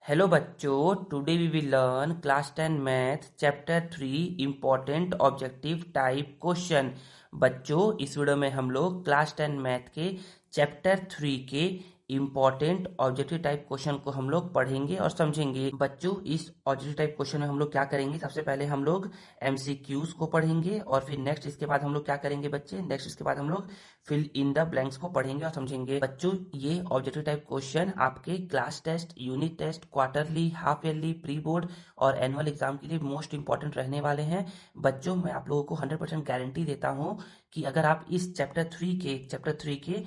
Hello बच्चों, today we will learn class 10 math chapter 3 important objective type question. बच्चों, इस video में हम लोग क्लास 10 मैथ के चैप्टर 3 के इम्पोर्टेंट ऑब्जेक्टिव टाइप क्वेश्चन को हम लोग पढ़ेंगे और समझेंगे। बच्चों, इस ऑब्जेक्टिव टाइप क्वेश्चन में हम लोग क्या करेंगे? सबसे पहले हम लोग एमसीक्यूज को पढ़ेंगे और फिर नेक्स्ट इसके बाद हम लोग क्या करेंगे बच्चे? नेक्स्ट इसके बाद हम लोग फिल इन द ब्लैंक्स को पढ़ेंगे और समझेंगे। बच्चों, ये ऑब्जेक्टिव टाइप क्वेश्चन आपके class test, unit test, quarterly, half yearly, pre board और एनुअल एग्जाम के लिए मोस्ट इंपॉर्टेंट रहने वाले हैं। बच्चों, मैं आप लोगों को 100% गारंटी देता हूं कि अगर आप इस चैप्टर 3 के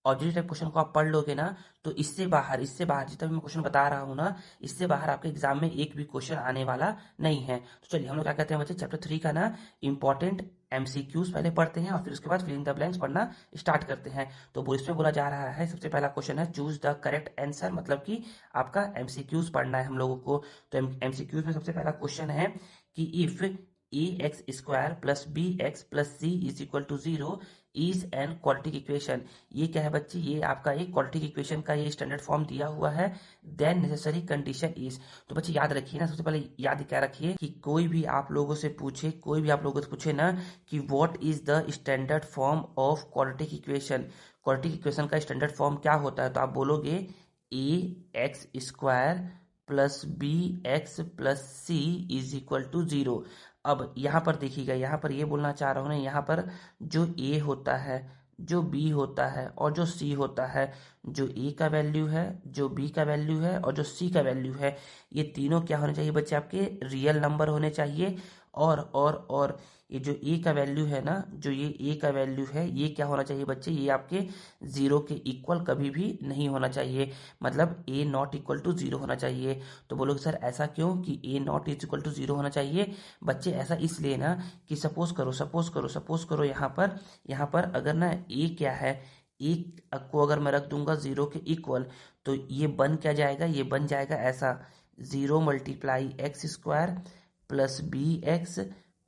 ऑब्जेक्टिव टाइप क्वेश्चन को आप पढ़ लोगे ना, तो इससे बाहर जितना भी मैं क्वेश्चन बता रहा हूँ ना, इससे बाहर आपके एग्जाम में एक भी क्वेश्चन आने वाला नहीं है। तो चलिए हम लोग क्या कहते हैं बच्चे, चैप्टर 3 का ना इंपॉर्टेंट एमसीक्यूज पहले पढ़ते हैं और फिर उसके बाद फिल इन द ब्लैंक्स पढ़ना स्टार्ट करते हैं। तो वो इसमें बोला जा रहा है, सबसे पहला क्वेश्चन है चूज द करेक्ट आंसर, मतलब कि आपका एमसीक्यूज पढ़ना है हम लोगों को। तो एमसीक्यूज में सबसे पहला क्वेश्चन है कि if a x square plus B x plus C is equal to 0 is an quadratic equation. ये क्या है बच्चे? ये आपका एक क्वाड्रेटिक इक्वेशन का ये स्टैंडर्ड फॉर्म दिया हुआ है। Then necessary condition is. तो बच्चे याद रखिए ना, सबसे पहले याद क्या रखिए कि कोई भी आप लोगों से पूछे ना कि what is the standard form of quadratic equation, quadratic equation का स्टैंडर्ड फॉर्म क्या होता है, तो आप बोलोगे A x square plus B x plus C is equal to 0। अब यहाँ पर देखिएगा, यहाँ पर ये बोलना चाह रहा हूँ ना, यहाँ पर जो ए होता है, जो बी होता है और जो सी होता है, जो ए का वैल्यू है, जो बी का वैल्यू है और जो सी का वैल्यू है, ये तीनों क्या होने चाहिए बच्चे? आपके रियल नंबर होने चाहिए। और ये जो ए का वैल्यू है ना, जो ये ए का वैल्यू है, ये क्या होना चाहिए बच्चे? ये आपके 0 के इक्वल कभी भी नहीं होना चाहिए, मतलब ए नॉट इक्वल टू 0 होना चाहिए। तो बोलोगे सर ऐसा क्यों कि ए नॉट इज इक्वल टू 0 होना चाहिए? बच्चे ऐसा इसलिए ना कि सपोज करो यहाँ पर अगर ना ए क्या है, ए को अगर मैं रख दूंगा 0 के इक्वल, तो ये बन क्या जाएगा? ये बन जाएगा ऐसा, 0 multiply x square plus B x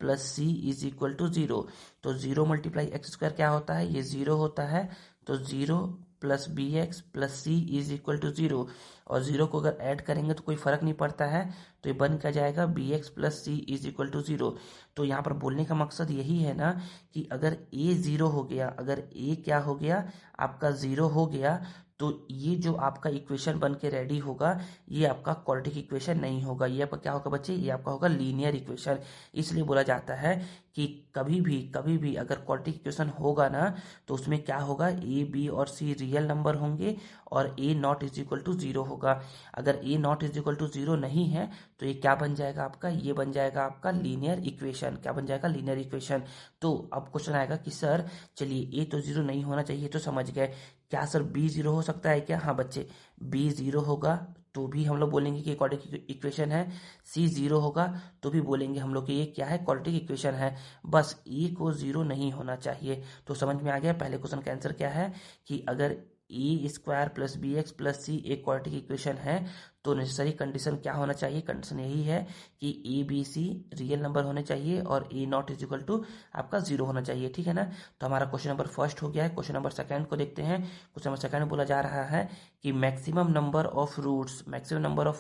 plus C is equal to 0। तो 0 मल्टीप्लाई एक्स स्क्वायर क्या होता है? ये 0 होता है। तो 0 plus B x plus C is equal to 0, और 0 को अगर ऐड करेंगे तो कोई फर्क नहीं पड़ता है, तो ये बन क्या जाएगा? B x plus C is equal to 0। तो यहाँ पर बोलने का मकसद यही है ना कि अगर ए 0 हो गया, अगर ए क्या हो गया? आपका 0 हो गया, तो ये जो आपका इक्वेशन बन के रेडी होगा, ये आपका क्वाड्रेटिक इक्वेशन नहीं होगा। ये आपका क्या होगा बच्चे? ये आपका होगा लीनियर इक्वेशन। इसलिए बोला जाता है कि कभी भी अगर क्वाड्रेटिक इक्वेशन होगा ना, तो उसमें क्या होगा? ए बी और सी रियल नंबर होंगे और a not is equal to 0 होगा। अगर ए नॉट इज इक्वल टू 0 नहीं है, तो ये क्या बन जाएगा आपका? ये बन जाएगा आपका लीनियर इक्वेशन। क्या बन जाएगा? Linear equation. तो अब क्वेश्चन आएगा कि सर चलिए ए तो 0 नहीं होना चाहिए तो समझ गए, क्या सर बी 0 हो सकता है क्या? हाँ बच्चे, बी 0 होगा तो भी हम लोग बोलेंगे कि क्वाड्रेटिक इक्वेशन है। सी 0 होगा तो भी बोलेंगे हम लोग कि ये क्या है? क्वाड्रेटिक इक्वेशन है। बस ए को 0 नहीं होना चाहिए। तो समझ में आ गया पहले क्वेश्चन का आंसर क्या है कि अगर A square plus B x plus C एक क्वाड्रेटिक इक्वेशन है, तो नेसेसरी कंडीशन क्या होना चाहिए? कंडीशन यही है कि a b c real number होने चाहिए और a not is equal to आपका 0 होना चाहिए। ठीक है ना? तो हमारा क्वेश्चन नंबर फर्स्ट हो गया है। क्वेश्चन नंबर सेकंड को देखते हैं। क्वेश्चन नंबर सेकंड में बोला जा रहा है कि मैक्सिमम नंबर ऑफ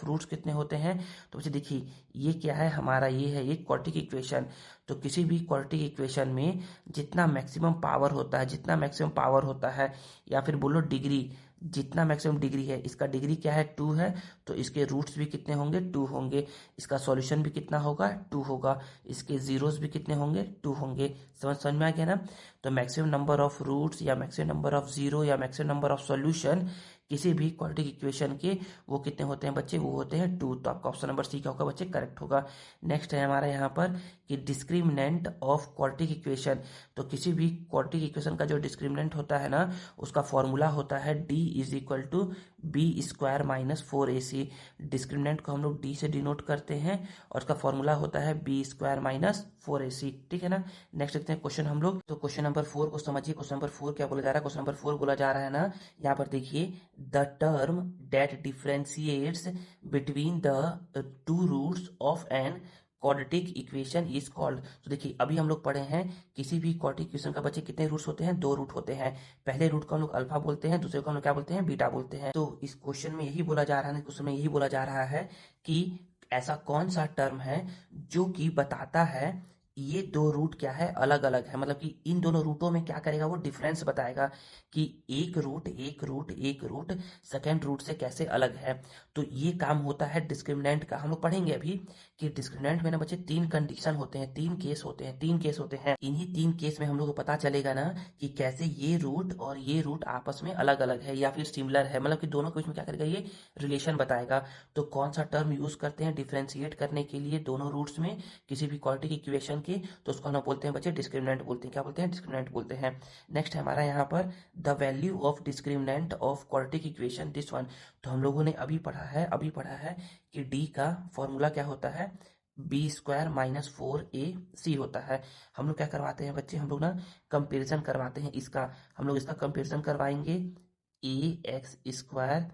रूट्स कितने होते हैं? तो बच्चे देखिए, ये क्या है हमारा? ये है एक क्वाड्रेटिक इक्वेशन। तो किसी भी क्वाड्रेटिक इक्वेशन में जितना मैक्सिमम पावर होता है या फिर बोलो डिग्री, जितना मैक्सिमम डिग्री है, इसका डिग्री क्या है? 2 है, तो इसके रूट्स भी कितने होंगे? 2 होंगे। इसका सॉल्यूशन भी कितना होगा? 2 होगा। इसके जीरोस भी कितने होंगे? 2 होंगे। समझ में आ गया ना? तो मैक्सिमम नंबर ऑफ रूट्स या मैक्सिमम नंबर ऑफ जीरो या मैक्सिमम नंबर ऑफ सॉल्यूशन किसी भी क्वाड्रेटिक इक्वेशन के वो कितने होते हैं बच्चे? वो होते हैं 2। तो आपका ऑप्शन नंबर सी क्या होगा बच्चे? करेक्ट होगा। नेक्स्ट है हमारा यहाँ पर कि डिस्क्रिमिनेंट ऑफ क्वाड्रेटिक इक्वेशन। तो किसी भी क्वाड्रेटिक इक्वेशन का जो डिस्क्रिमिनेंट होता है ना, उसका फॉर्मूला होता है D is equal to b square minus 4ac। Discriminant को हम लोग डी से डिनोट करते हैं और उसका फॉर्मूला होता है बी स्क्वायर माइनस 4ac। ठीक है ना? नेक्स्ट देखते हैं क्वेश्चन हम लोग। तो क्वेश्चन नंबर 4 को समझिए। क्वेश्चन नंबर 4 क्या बोला जा रहा है? क्वेश्चन नंबर 4 बोला जा रहा है ना, यहाँ पर देखिए, the term that differentiates between the two roots of an quadratic equation is called. तो देखिए अभी हम लोग पढ़े हैं किसी भी क्वाड्रेटिक इक्वेशन का बच्चे कितने रूट्स होते हैं, 2 रूट होते हैं। पहले रूट को हम लोग अल्फा बोलते हैं, दूसरे को हम लोग क्या बोलते हैं, बीटा बोलते हैं। तो इस क्वेश्चन में यही बोला जा रहा है, क्वेश्चन में यही बोला जा रहा है कि ऐसा कौन सा टर्म है जो कि बताता है ये 2 रूट क्या है, अलग अलग है, मतलब कि इन दोनों रूटों में क्या करेगा, वो डिफरेंस बताएगा कि एक रूट सेकेंड रूट से कैसे अलग है। तो ये काम होता है डिस्क्रिमिनेंट का। हम लोग पढ़ेंगे अभी कि डिस्क्रिमिनेंट में ना बच्चे 3 कंडीशन होते हैं, 3 केस होते हैं, 3 केस होते हैं। इन्हीं 3 केस में हम लोग को पता चलेगा ना कि कैसे ये रूट और ये रूट आपस में अलग अलग है या फिर सिमिलर है, मतलब कि दोनों के बीच में क्या करेगा, ये रिलेशन बताएगा। तो कौन सा टर्म यूज करते हैं डिफ्रेंशिएट करने के लिए दोनों रूट्स में किसी भी क्वाड्रेटिक इक्वेशन के, तो उसको हम बोलते हैं बच्चे डिस्क्रिमिनेंट बोलते हैं। क्या बोलते हैं, डिस्क्रिमिनेंट बोलते हैं। नेक्स्ट है हमारा यहाँ पर the value of discriminant of quadratic equation this one. तो हम लोगों ने अभी पढ़ा है कि डी का फॉर्मूला क्या होता है, बी स्क्वायर माइनस 4ac होता है। हम लोग क्या करवाते हैं बच्चे, हम लोग ना कंपेरिजन करवाते हैं इसका। हम लोग इसका कंपेरिजन करवाएंगे ax square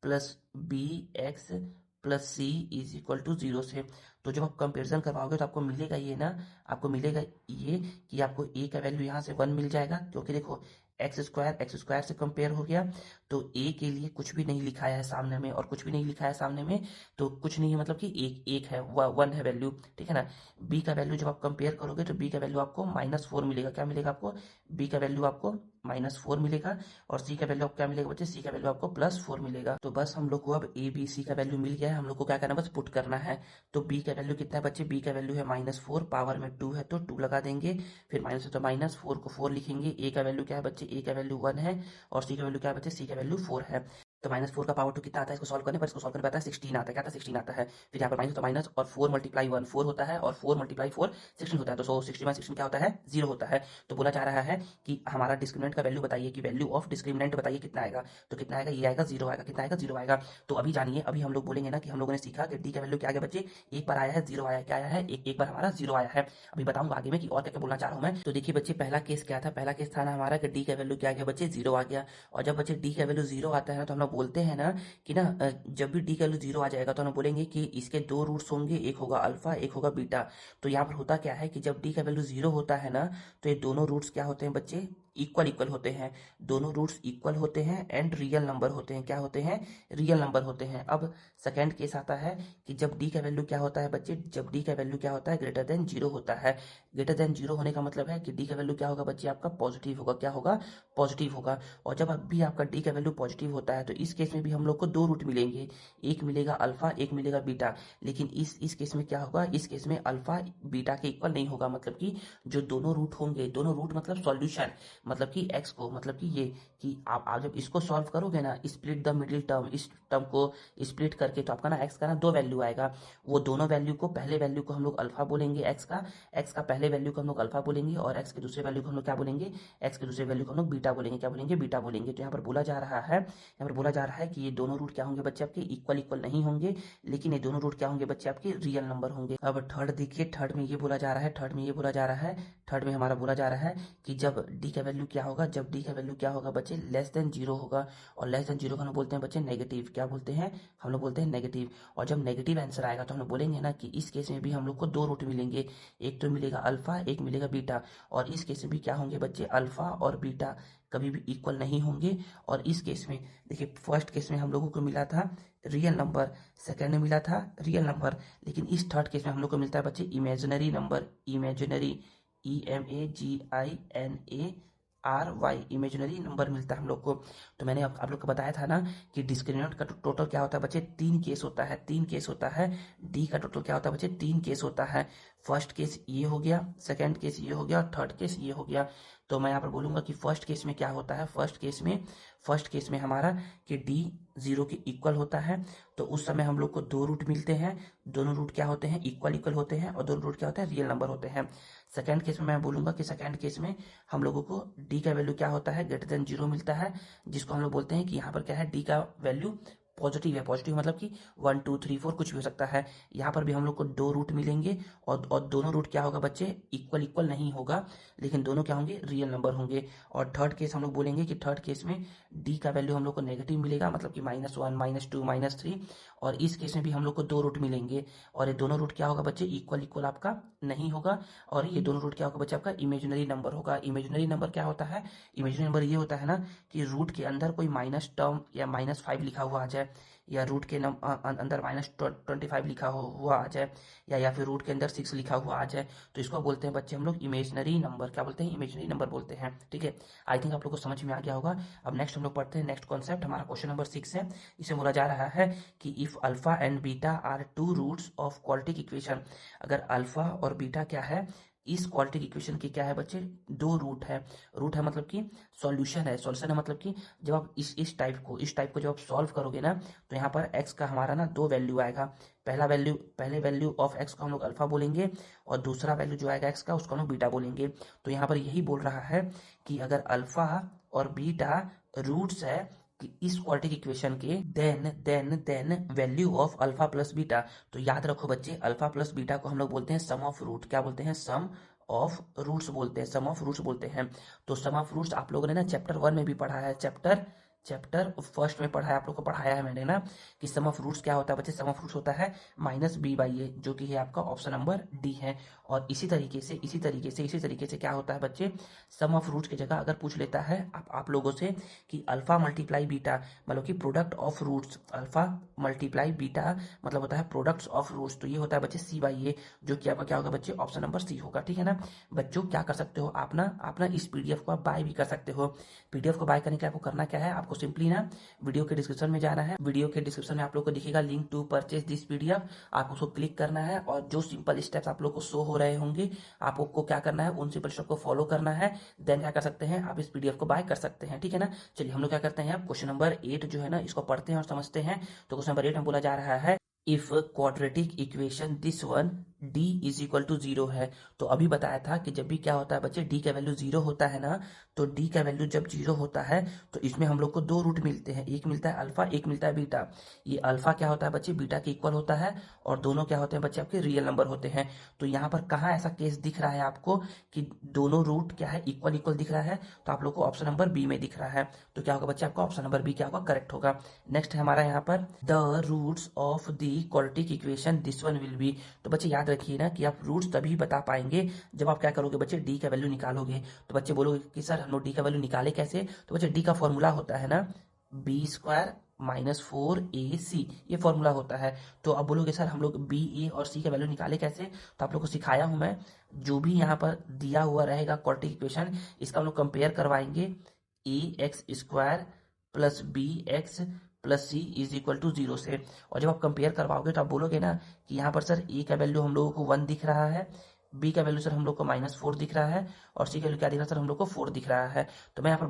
plus B x plus C is equal to 0 से। तो जब आप कंपेरिजन करवाओगे तो आपको मिलेगा ये ना, आपको मिलेगा ये कि आपको ए का वैल्यू यहाँ से 1 मिल जाएगा, क्योंकि देखो एक्स स्क्वायर से कंपेयर हो गया, तो ए के लिए कुछ भी नहीं लिखाया है सामने में, और कुछ भी नहीं लिखा है सामने में तो कुछ नहीं है, मतलब कि एक है, 1 है वैल्यू, ठीक है ना। बी का वैल्यू जब आप कंपेयर करोगे तो बी का वैल्यू आपको -4 मिलेगा। क्या मिलेगा आपको, बी का वैल्यू आपको -4 मिलेगा, और सी का वैल्यू आपको क्या मिलेगा बच्चे, सी का वैल्यू आपको +4 मिलेगा। तो बस हम लोग को अब ए बी सी का वैल्यू मिल गया है, हम लोग को क्या करना है, बस पुट करना है। तो बी का वैल्यू कितना है बच्चे, बी का वैल्यू है -4, पावर में 2 है तो 2 लगा देंगे, फिर माइनस है तो -4 को 4 लिखेंगे। ए का वैल्यू क्या है बच्चे, ए का वैल्यू 1 है, और सी का वैल्यू क्या है बच्चे, सी का वैल्यू 4 है। तो -4 का पावर 2 कितना आता है, इसको सॉल्व करने पर, इसको सॉल्व करने पर आता है 16 आता है। क्या आता है, 16 आता है। फिर यहाँ पर माइनस तो माइनस, और 4 मल्टीप्लाई 1 4 होता है, और 4 मल्टीप्लाई 4 16 होता है। तो 16 क्या होता है, 0 होता है। तो बोला जा रहा है कि हमारा डिस्क्रिमिनेंट का वैल्यू बताइए, कि वैल्यू ऑफ डिस्क्रिमिनेंट बताइए कितना आएगा। तो कितना आएगा, ये आएगा 0 आएगा। कितना आएगा, 0 आएगा। तो अभी जानिए, अभी हम लोग बोलेंगे ना कि हम लोगों ने सीखा कि डी का वैल्यू क्या आ गया बच्चे, एक बार आया है 0 आया है, क्या आया है, एक बार हमारा 0 आया है। अभी बताऊंगा आगे में कि और क्या क्या बोलना चाह रहा हूँ मैं। तो देखिए बच्चे, पहला केस क्या था, पहला केस था ना हमारा कि डी का वैल्यू क्या आ गया बच्चे, 0 आ गया। और जब बच्चे डी का वैल्यू 0 आता है ना, तो हम लोग बोलते हैं ना कि ना जब भी डी का वैल्यू 0 आ जाएगा तो हम बोलेंगे कि इसके 2 रूट्स होंगे, एक होगा अल्फा, एक होगा बीटा। तो यहाँ पर होता क्या है कि जब डी का वैल्यू 0 होता है ना, तो ये दोनों रूट्स क्या होते हैं बच्चे, इक्वल होते हैं। दोनों रूट्स इक्वल होते हैं एंड रियल नंबर होते हैं। क्या होते हैं, रियल नंबर होते हैं। अब सेकंड केस आता है कि जब डी का वैल्यू क्या होता है बच्चे, जब डी का वैल्यू क्या होता है, ग्रेटर देन 0 होता है। ग्रेटर देन 0 होने का मतलब है कि डी का वैल्यू क्या होगा बच्चे, आपका पॉजिटिव होगा। क्या होगा, पॉजिटिव होगा। और जब अब भी आपका डी का वैल्यू पॉजिटिव होता है, तो इस केस में भी हम लोग को 2 रूट मिलेंगे, एक मिलेगा अल्फा, एक मिलेगा बीटा। लेकिन इस केस में क्या होगा, इस केस में अल्फा बीटा के इक्वल नहीं होगा। मतलब कि जो दोनों रूट होंगे, दोनों रूट मतलब सॉल्यूशन, मतलब कि एक्स को, मतलब कि ये कि आप जब इसको सॉल्व करोगे ना, स्प्लिट द मिडिल टर्म, इस टर्म को स्प्लिट करके, तो आपका ना एक्स का ना 2 वैल्यू आएगा। वो दोनों वैल्यू को, पहले वैल्यू को हम लोग अल्फा बोलेंगे, एक्स का पहले वैल्यू को हम लोग अल्फा बोलेंगे, और एक्स के दूसरे वैल्यू को हम लोग क्या बोलेंगे, एक्स के दूसरे वैल्यू को हम लोग बीटा बोलेंगे। क्या बोलेंगे, बीटा बोलेंगे। तो यहाँ पर बोला जा रहा है, यहाँ पर बोला जा रहा है कि ये दोनों रूट क्या होंगे बच्चे, आपके इक्वल नहीं होंगे, लेकिन ये दोनों रूट क्या होंगे बच्चे, आपके रियल नंबर होंगे। अब थर्ड देखिए, थर्ड में ये बोला जा रहा है, थर्ड में हमारा बोला जा रहा है कि जब डी का वैल्यू क्या होगा, जब डी का वैल्यू क्या होगा बच्चे, लेस देन 0 होगा। और लेस देन 0 को हम बोलते हैं बच्चे नेगेटिव। क्या बोलते हैं, हम लोग बोलते हैं नेगेटिव। और जब नेगेटिव आंसर आएगा तो हम लोग बोलेंगे ना कि इस केस में भी हम लोग को 2 रूट मिलेंगे, एक तो मिलेगा अल्फा, एक मिलेगा बीटा। और इस केस में भी क्या होंगे बच्चे, अल्फा और बीटा कभी भी इक्वल नहीं होंगे। और इस केस में देखिए, फर्स्ट केस में हम लोगों को मिला था रियल नंबर, सेकेंड में मिला था रियल नंबर, लेकिन इस थर्ड केस में हम लोग को मिलता है बच्चे imaginary number, imaginary, IMAGINARY, imaginary number मिलता है हम लोग को। तो मैंने आप लोग को बताया था ना कि डिस्क्रिमिनेंट का टोटल क्या होता है बच्चे, 3 केस होता है, 3 केस होता है। डी का टोटल क्या होता है बच्चे, 3 केस होता है। फर्स्ट केस ये हो गया, सेकंड केस ये हो गया, और थर्ड केस ये हो गया। तो मैं यहाँ पर बोलूंगा कि फर्स्ट केस में क्या होता है, फर्स्ट केस में हमारा कि डी 0 के इक्वल होता है, तो उस समय हम लोग को 2 रूट मिलते हैं। दोनों रूट क्या होते हैं, इक्वल होते हैं, और दोनों रूट क्या होते हैं, रियल नंबर होते हैं। सेकंड केस में मैं बोलूंगा कि सेकंड केस में हम लोगों को डी का वैल्यू क्या होता है, ग्रेटर देन 0 मिलता है, जिसको हम लोग बोलते हैं कि यहाँ पर क्या है, डी का वैल्यू पॉजिटिव है, पॉजिटिव मतलब कि 1 2 3 4 कुछ भी हो सकता है। यहाँ पर भी हम लोग को दो रूट मिलेंगे और दोनों रूट क्या होगा बच्चे, इक्वल इक्वल नहीं होगा, लेकिन दोनों क्या होंगे, रियल नंबर होंगे। और थर्ड केस हम लोग बोलेंगे कि थर्ड केस में डी का वैल्यू हम लोग को नेगेटिव मिलेगा, मतलब कि -1 -2 -3। और इस केस में भी हम लोग को दो रूट मिलेंगे और ये दोनों रूट क्या होगा बच्चे, इक्वल इक्वल आपका नहीं होगा। और ये दोनों रूट क्या होगा बच्चे, आपका इमेजिनरी नंबर होगा। इमेजिनरी नंबर क्या होता है, इमेजिनरी नंबर ये होता है ना कि रूट के अंदर कोई माइनस टर्म या -5 लिखा हुआ आ जाए, या रूट के अंदर -25 लिखा हुआ आ जाए, या फिर रूट के अंदर 6 लिखा हुआ आ जाए, तो इसको बोलते हैं बच्चे हम लोग इमेजिनरी नंबर। क्या बोलते हैं, इमेजिनरी नंबर बोलते हैं। ठीक है, आई थिंक आप लोग को समझ में आ गया होगा। अब नेक्स्ट हम लोग पढ़ते हैं नेक्स्ट कॉन्सेप्ट, हमारा क्वेश्चन नंबर 6 है। इसमें बोला जा रहा है कि if alpha and beta are two roots of quadratic equation, अगर अल्फा और बीटा क्या है, इस क्वाड्रेटिक इक्वेशन की क्या है बच्चे, दो रूट है। रूट है मतलब कि सॉल्यूशन है, सॉल्यूशन है मतलब कि जब आप इस टाइप को जब आप सॉल्व करोगे ना, तो यहाँ पर x का हमारा ना दो वैल्यू आएगा। पहले वैल्यू ऑफ x को हम लोग अल्फा बोलेंगे और दूसरा वैल्यू जो आएगा x का उसको हम लोग बीटा बोलेंगे। तो यहाँ पर यही बोल रहा है कि अगर अल्फा और बीटा रूट्स है कि इस क्वाड्रेटिक इक्वेशन के, then value of alpha plus beta. तो याद रखो बच्चे, अल्फा प्लस बीटा को हम लोग बोलते हैं सम ऑफ रूट। क्या बोलते हैं, सम ऑफ रूट्स बोलते हैं, सम ऑफ रूट्स बोलते हैं। तो सम ऑफ रूट्स आप लोगों ने ना चैप्टर 1 में भी पढ़ा है, चैप्टर फर्स्ट में पढ़ा है, आप लोग को पढ़ाया है मैंने ना कि सम ऑफ रूट्स क्या होता है बच्चे, सम ऑफ रूट्स होता है -b/a, जो कि है आपका ऑप्शन नंबर डी है। और इसी तरीके से क्या होता है बच्चे, सम ऑफ रूट्स की जगह अगर पूछ लेता है आप लोगों से कि अल्फा मल्टीप्लाई बीटा, मतलब कि product of roots, alpha multiply beta मतलब होता है प्रोडक्ट्स ऑफ रूट्स, तो ये होता है बच्चे c/a, जो कि आपका क्या होगा बच्चे, ऑप्शन नंबर सी होगा। ठीक है ना बच्चों, क्या कर सकते हो आप ना इस पीडीएफ को आप बाय भी कर सकते हो। पीडीएफ को बाय करने के लिए आपको करना क्या है, आपको सिंपली ना वीडियो के डिस्क्रिप्शन में जाना है। वीडियो के डिस्क्रिप्शन में आप लोग को दिखेगा link to purchase this PDF, आप उसको क्लिक करना है और जो सिंपल स्टेप्स आप लोग को शो हो रहे होंगे, आपको क्या करना है, उन सिंपल स्टेप को फॉलो करना है। देन क्या कर सकते हैं, आप इस पीडीएफ को बाय कर सकते हैं। ठीक है ना, चलिए हम लोग क्या करते हैं, अब क्वेश्चन नंबर 8 जो है ना, इसको पढ़ते हैं और समझते हैं। तो क्वेश्चन नंबर 8 में बोला जा रहा है, if quadratic equation this one d is equal to 0 है। तो अभी बताया था कि जब भी क्या होता है बच्चे, d का वैल्यू 0 होता है ना, तो d का वैल्यू जब 0 होता है तो इसमें हम लोग को दो रूट मिलते हैं, एक मिलता है अल्फा, एक मिलता है बीटा। ये अल्फा क्या होता है बच्चे, बीटा के इक्वल होता है, और दोनों क्या होते हैं बच्चे, आपके रियल नंबर होते हैं। तो यहाँ पर कहाँ ऐसा केस दिख रहा है आपको कि दोनों रूट क्या है, इक्वल इक्वल दिख रहा है, तो आप लोग को ऑप्शन नंबर बी में दिख रहा है। तो क्या होगा बच्चे, आपका ऑप्शन नंबर बी क्या होगा, करेक्ट होगा। नेक्स्ट है हमारा यहाँ पर the roots of the quadratic equation this one will be. तो बच्चे याद रखिए ना कि आप रूट्स तभी बता पाएंगे जब आप क्या करोगे बच्चे, डी का वैल्यू निकालोगे। तो बच्चे बोलोगे कि सर हम लोग डी का वैल्यू निकाले कैसे, तो बच्चे डी का फॉर्मूला होता है ना b² -4ac, ये फॉर्मूला होता है। तो अब बोलोगे सर हम लोग बी, ए और सी का वैल्यू निकाले कैसे, तो आप लोग को सिखाया हूं मैं। जो भी यहाँ पर दिया हुआ रहेगा क्वाड्रेटिक इक्वेशन, इसका हम लोग कंपेयर करवाएंगे, ax² plus bx plus C is equal to 0 से। और जब आप कंपेयर करवाओगे तो आप बोलोगे ना कि यहाँ पर सर ए का वैल्यू हम लोगों को 1 दिख रहा है, बी का वैल्यू सर हम लोग को -4 दिख रहा है, और सी का वैल्यू क्या दिख रहा है सर, हम लोग को 4 दिख रहा है। तो मैं यहाँ पर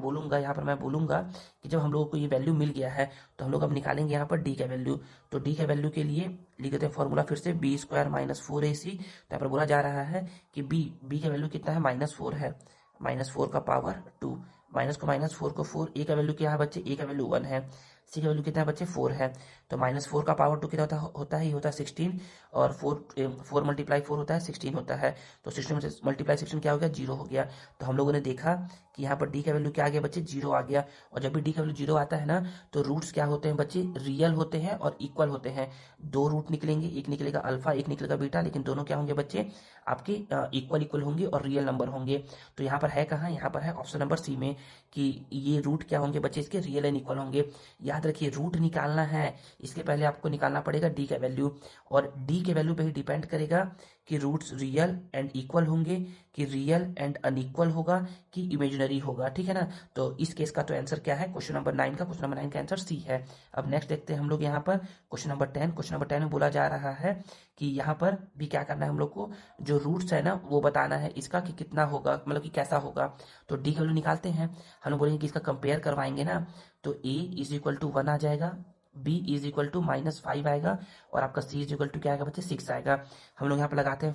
मैं बोलूंगा कि जब हम लोगों को ये वैल्यू मिल गया है तो हम लोग अब निकालेंगे यहाँ पर डी का वैल्यू। तो डी का वैल्यू के लिए लिख देते हैं फॉर्मूला फिर से, b² -4ac। तो यहाँ पर बोला जा रहा है कि बी का वैल्यू कितना है, -4 है, -4 का पावर 2, माइनस को -4 को 4, ए का वैल्यू क्या है बच्चे, ए का वैल्यू 1 है, सी का वैल्यू कितना है बच्चे, 4 है। तो -4 का पावर 2 कितना होता है, ये होता है 16, और 4 मल्टीप्लाई 4 होता है 16 होता है। तो 16 मल्टीप्लाई 16 क्या हो गया, 0 हो गया। तो हम लोगों ने देखा कि यहाँ पर डी का वैल्यू क्या आ गया बच्चे, 0 आ गया। और जब भी डी का वैल्यू 0 आता है ना, तो रूट्स क्या होते हैं बच्चे, रियल होते हैं और इक्वल होते हैं। दो रूट निकलेंगे, एक निकलेगा अल्फा, एक निकलेगा बीटा, लेकिन दोनों क्या होंगे बच्चे, आपके इक्वल होंगे और रियल नंबर होंगे। तो यहाँ पर है कहाँ, यहाँ पर है ऑप्शन नंबर सी में कि ये रूट क्या होंगे बच्चे, इसके रियल एंड इक्वल होंगे। याद रखिए रूट निकालना है, इसके पहले आपको निकालना पड़ेगा डी का वैल्यू, और डी के वैल्यू पे ही डिपेंड करेगा कि रूट्स रियल एंड इक्वल होंगे, कि रियल एंड अनइक्वल होगा, कि इमेजिनरी होगा। ठीक है ना, तो इस केस का तो आंसर क्या है, क्वेश्चन नंबर 9 का, क्वेश्चन नंबर 9 का आंसर सी है। अब नेक्स्ट देखते हैं हम लोग यहाँ पर क्वेश्चन नंबर 10। क्वेश्चन नंबर 10 में बोला जा रहा है कि यहाँ पर भी क्या करना है हम लोग को, जो रूट्स है ना वो बताना है इसका कि कितना होगा, मतलब कि कैसा होगा। तो डी का वैल्यू निकालते हैं, हम लोग बोलेंगे कि इसका कंपेयर करवाएंगे ना, तो a इज इक्वल टू 1 आ जाएगा, b इज इक्वल टू -5 आएगा, और आपका c इज इक्वल टू क्या आएगा बच्चे, 6 आएगा। हम लोग यहाँ पर लगाते हैं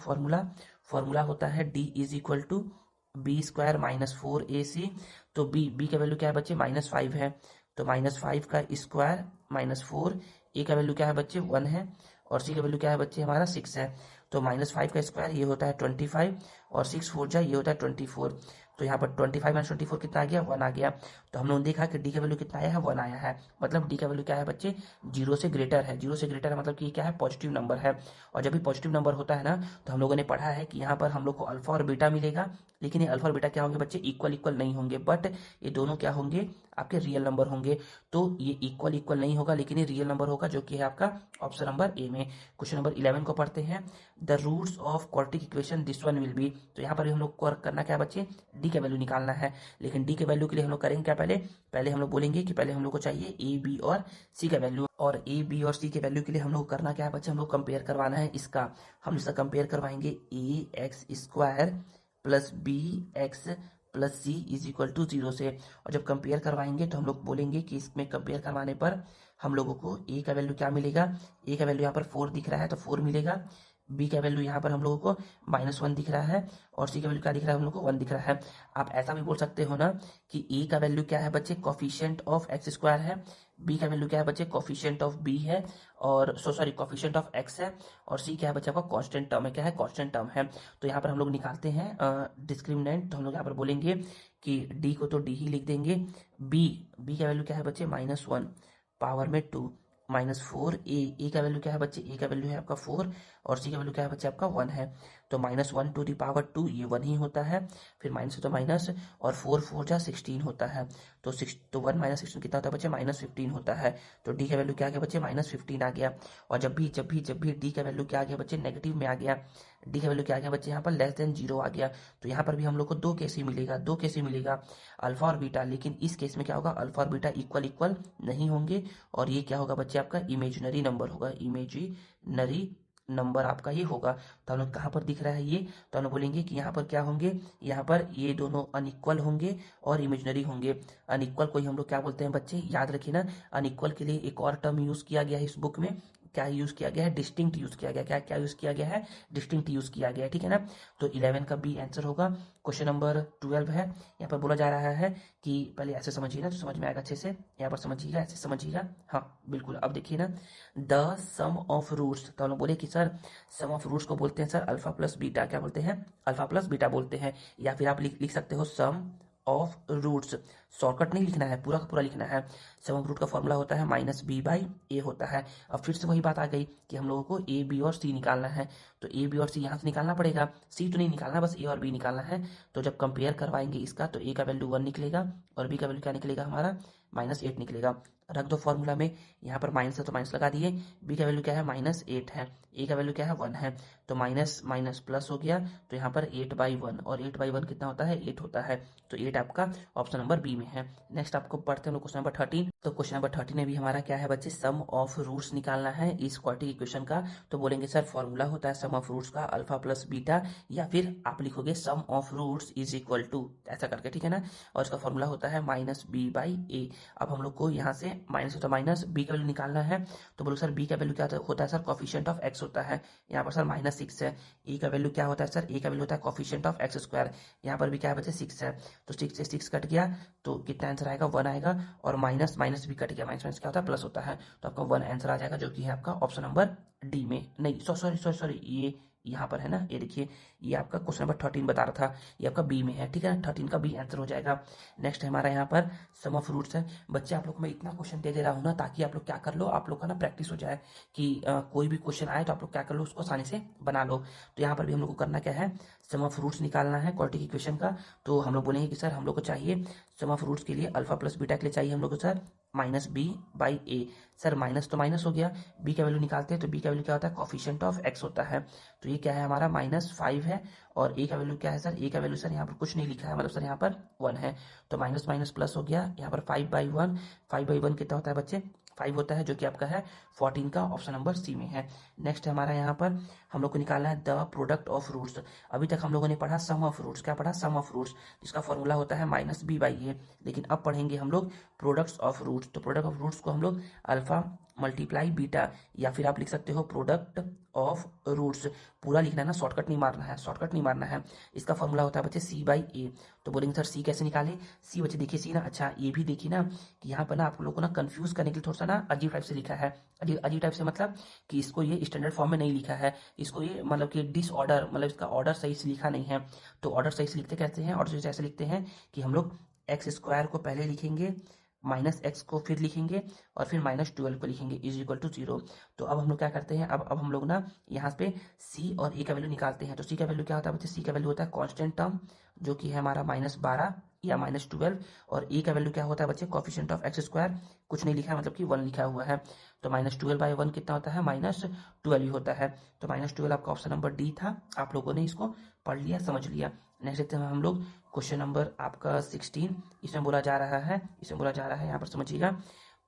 फॉर्मूला होता है d is equal to b² -4ac। तो b का वैल्यू क्या है बच्चे, -5 है, तो -5 का स्क्वायर -4, ए का वैल्यू क्या है बच्चे 1 है, और सी का वैल्यू क्या है बच्चे हमारा 6 है। तो -5 का स्क्वायर ये होता है 25, और 6 4 जा ये होता है 24। तो यहाँ पर 25 - 24 कितना आ गया 1 आ गया। तो हम लोगों ने देखा कि डी का वैल्यू कितना आया है 1 आया है, मतलब डी का वैल्यू क्या है बच्चे 0 से ग्रेटर है। 0 से ग्रेटर है मतलब कि क्या है पॉजिटिव नंबर है। और जब भी पॉजिटिव नंबर होता है ना, तो हम लोगों ने पढ़ा है कि यहाँ पर हम लोग को अल्फा और बीटा मिलेगा, लेकिन ये अल्फा और बीटा क्या होंगे बच्चे इक्वल इक्वल नहीं होंगे, बट ये दोनों क्या होंगे आपके रियल नंबर होंगे। तो ये इक्वल इक्वल नहीं होगा, लेकिन ये रियल नंबर होगा, जो कि है आपका ऑप्शन नंबर ए में। क्वेश्चन नंबर 11 को पढ़ते हैं। The roots of quadratic equation this one will be. तो यहाँ पर भी हम लोग को करना क्या है बच्चे डी का वैल्यू निकालना है, लेकिन डी के वैल्यू के लिए हम लोग करेंगे क्या, पहले हम लोग बोलेंगे कि पहले हम लोग को चाहिए ए बी और सी का वैल्यू, और ए बी और सी के वैल्यू के लिए हम लोग को करना क्या है बच्चे हम लोग कंपेयर करवाना है इसका। हम इसका कंपेयर करवाएंगे A x square plus B x plus C is equal to 0 से। और जब कंपेयर करवाएंगे तो हम लोग बोलेंगे कि इसमें कंपेयर करवाने पर हम लोगों को ए का वैल्यू क्या मिलेगा, ए का वैल्यू यहाँ पर 4 दिख रहा है तो 4 मिलेगा, बी का वैल्यू यहाँ पर हम लोगों को -1 दिख रहा है, और सी का वैल्यू क्या दिख रहा है हम लोग को 1 दिख रहा है। आप ऐसा भी बोल सकते हो ना कि ए का वैल्यू क्या है बच्चे कोफिशिएंट ऑफ एक्स स्क्वायर है, बी का वैल्यू क्या है बच्चे कोफिशिएंट ऑफ बी है, और सॉरी कोफिशिएंट ऑफ एक्स है, और सी क्या है बच्चे आपका कांस्टेंट टर्म है, क्या है कांस्टेंट टर्म है। तो यहाँ पर हम लोग निकालते हैं डिस्क्रिमिनेंट। तो हम लोग यहाँ पर बोलेंगे कि डी को तो डी ही लिख देंगे, बी का वैल्यू क्या है बच्चे -1 पावर में 2 -4, ए का वैल्यू क्या है बच्चे ए का वैल्यू है आपका 4, और सी का वैल्यू क्या है बच्चे आपका 1 है। तो -1 टू द पावर 2 ये 1 ही होता है, फिर माइनस है तो माइनस, और 4 4 जा 16 होता है। तो 1 - 16 कितना होता है बच्चे -15 होता है। तो डी का वैल्यू क्या आ गया बच्चे -15 आ गया। और जब भी डी का वैल्यू क्या आ गया बच्चे नेगेटिव में आ गया, डी का वैल्यू क्या आ गया बच्चे यहाँ पर <0 आ गया। तो यहाँ पर भी हम लोग को दो केस ही मिलेगा अल्फा और बीटा, लेकिन इस केस में क्या होगा अल्फा और बीटा इक्वल इक्वल नहीं होंगे, और ये क्या होगा बच्चे आपका इमेजिनरी नंबर होगा, इमेजिनरी नंबर आपका ये होगा। तो हम लोग कहाँ पर दिख रहा है ये, तो हम लोग बोलेंगे कि यहाँ पर क्या होंगे, यहाँ पर ये दोनों अनइक्वल होंगे और इमेजिनरी होंगे। अनइक्वल को ही हम लोग क्या बोलते हैं बच्चे याद रखिए ना, अनइक्वल के लिए एक और टर्म यूज किया गया है इस बुक में, क्या यूज किया गया है डिस्टिंक्ट यूज किया गया, क्या क्या यूज किया गया है डिस्टिंक्ट यूज किया गया है, ठीक है ना। तो 11 का बी आंसर होगा। क्वेश्चन नंबर 12 है, यहाँ पर बोला जा रहा है कि पहले ऐसे समझिए ना तो समझ में आएगा अच्छे से, यहाँ पर समझिएगा ऐसे समझिएगा, हाँ बिल्कुल। अब देखिए ना द सम ऑफ रूट्स, तो हम लोग बोले कि सर सम ऑफ रूट्स को बोलते हैं सर अल्फा प्लस बीटा, क्या बोलते हैं अल्फा प्लस बीटा बोलते हैं, या फिर आप लिख सकते हो सम ऑफ रूट्स। शॉर्टकट नहीं लिखना है, पूरा का पूरा लिखना है। सम ऑफ रूट का फॉर्मूला होता है -b/a होता है। अब फिर से वही बात आ गई कि हम लोगों को ए बी और सी निकालना है, तो ए बी और सी यहाँ से निकालना पड़ेगा, सी तो नहीं निकालना, बस ए और बी निकालना है। तो जब कंपेयर करवाएंगे इसका तो ए का वैल्यू 1 निकलेगा, और बी का वैल्यू क्या निकलेगा हमारा -8 निकलेगा। रख दो फॉर्मूला में, यहाँ पर माइनस है तो माइनस लगा दिए, बी का वैल्यू क्या है -8 है, ए का वैल्यू क्या है 1 है, तो माइनस माइनस प्लस हो गया, तो यहाँ पर 8/1, और 8/1 कितना होता है 8 होता है। तो 8 आपका ऑप्शन नंबर बी में है। नेक्स्ट आपको पढ़ते हैं क्वेश्चन नंबर 13। तो क्वेश्चन नंबर 13 में भी हमारा क्या है बच्चे सम ऑफ रूट्स निकालना है इस क्वाड्रेटिक इक्वेशन का। तो बोलेंगे सर फॉर्मूला होता है सम ऑफ रूट्स का अल्फा प्लस बीटा, या फिर आप लिखोगे sum of roots is equal to ऐसा करके, ठीक है ना। और इसका फॉर्मूला होता है -b/a। अब हम लोग को यहाँ से माइनस होता है माइनस, बी का वैल्यू निकालना है, तो बोलो सर बी का वैल्यू क्या होता है सर कोफिशिएंट ऑफ एक्स होता है, यहाँ पर सर -6 है। ए का वैल्यू क्या होता है सर, ए का वैल्यू होता है कोफिशिएंट ऑफ एक्स स्क्वायर, यहाँ पर भी क्या है बच्चे 6 है, तो 6 से 6 कट गया, तो कितना आंसर आएगा 1 आएगा, और माइनस माइनस भी कट गया, माइनस माइनस क्या होता है प्लस होता है, तो आपका 1 आंसर आ जाएगा, जो कि है आपका ऑप्शन नंबर डी में। नहीं सॉरी ये यहाँ पर है ना, ये देखिए ये आपका क्वेश्चन नंबर 13 बता रहा था, ये आपका बी में है, ठीक है ना, 13 का बी आंसर हो जाएगा। नेक्स्ट है हमारा यहाँ पर सम ऑफ रूट्स है। बच्चे आप लोग को मैं इतना क्वेश्चन दे रहा हूँ ना, ताकि आप लोग क्या कर लो, आप लोग का ना प्रैक्टिस हो जाए कि कोई भी क्वेश्चन आए तो आप लोग क्या कर लो उसको आसानी से बना लो। तो यहाँ पर भी हम लोग को करना क्या है, सम ऑफ रूट्स निकालना है क्वाड्रेटिक इक्वेशन का। तो हम लोग बोलेंगे कि सर हम लोग को चाहिए सम ऑफ रूट्स के लिए अल्फा प्लस बीटा के लिए चाहिए हम लोग को सर -b/a। सर माइनस तो माइनस हो गया, बी का वैल्यू निकालते हैं, तो बी का वैल्यू क्या होता है कोफिशिएंट ऑफ एक्स होता है, तो ये क्या है हमारा -5 है। और ए का वैल्यू क्या है सर, ए का वैल्यू सर यहाँ पर कुछ नहीं लिखा है, मतलब सर यहाँ पर 1 है, तो माइनस माइनस प्लस हो गया, यहाँ पर 5/1, 5/1 कितना होता है बच्चे 5 होता है, जो कि आपका है 14 का ऑप्शन नंबर सी में है। नेक्स्ट है हमारा यहाँ पर हम लोग को निकालना है द प्रोडक्ट ऑफ रूट्स। अभी तक हम लोगों ने पढ़ा सम ऑफ रूट्स, क्या पढ़ा सम ऑफ रूट्स, जिसका फॉर्मूला होता है -b/a, लेकिन अब पढ़ेंगे हम लोग प्रोडक्ट्स ऑफ रूट्स। तो प्रोडक्ट ऑफ रूट्स को हम लोग अल्फा मल्टीप्लाई बीटा, या फिर आप लिख सकते हो प्रोडक्ट ऑफ रूट्स। पूरा लिखना है ना, शॉर्टकट नहीं मारना है, शॉर्टकट नहीं मारना है। इसका फॉर्मूला होता है बच्चे सी बाई ए। तो बोलेंगे सर सी कैसे निकाले? सी बच्चे देखिए सी ना, अच्छा ये भी देखिए ना कि यहाँ पर ना आप लोगों को ना कंफ्यूज करने के लिए थोड़ा सा ना अजीब टाइप से लिखा है। अजीब टाइप से मतलब कि इसको ये स्टैंडर्ड फॉर्म में नहीं लिखा है, इसको ये मतलब कि डिसऑर्डर, मतलब इसका ऑर्डर सही से लिखा नहीं है। तो ऑर्डर सही से लिखते कैसे हैं? ऑर्डर ऐसे लिखते हैं कि हम लोग एक्स स्क्वायर को पहले लिखेंगे, माइनस एक्स को फिर लिखेंगे, और फिर माइनस 12 को लिखेंगे इज इक्वल टू 0। तो अब हम लोग क्या करते हैं, अब हम लोग ना यहाँ पे सी और ए का वैल्यू निकालते हैं। तो सी का वैल्यू क्या होता है बच्चे? सी का वैल्यू होता है कांस्टेंट टर्म, जो कि है हमारा -12 या -12। और ए का वैल्यू क्या होता है बच्चे? कोफिशिएंट ऑफ एक्स स्क्वायर, कुछ नहीं लिखा है मतलब कि 1 लिखा हुआ है। तो -12/1 कितना होता है? -12 ही होता है। तो -12 आपका ऑप्शन नंबर डी था। आप लोगों ने इसको पढ़ लिया, समझ लिया। नेक्स्ट देखते हैं हम लोग क्वेश्चन नंबर आपका 16। इसमें बोला जा रहा है, यहाँ पर समझिएगा,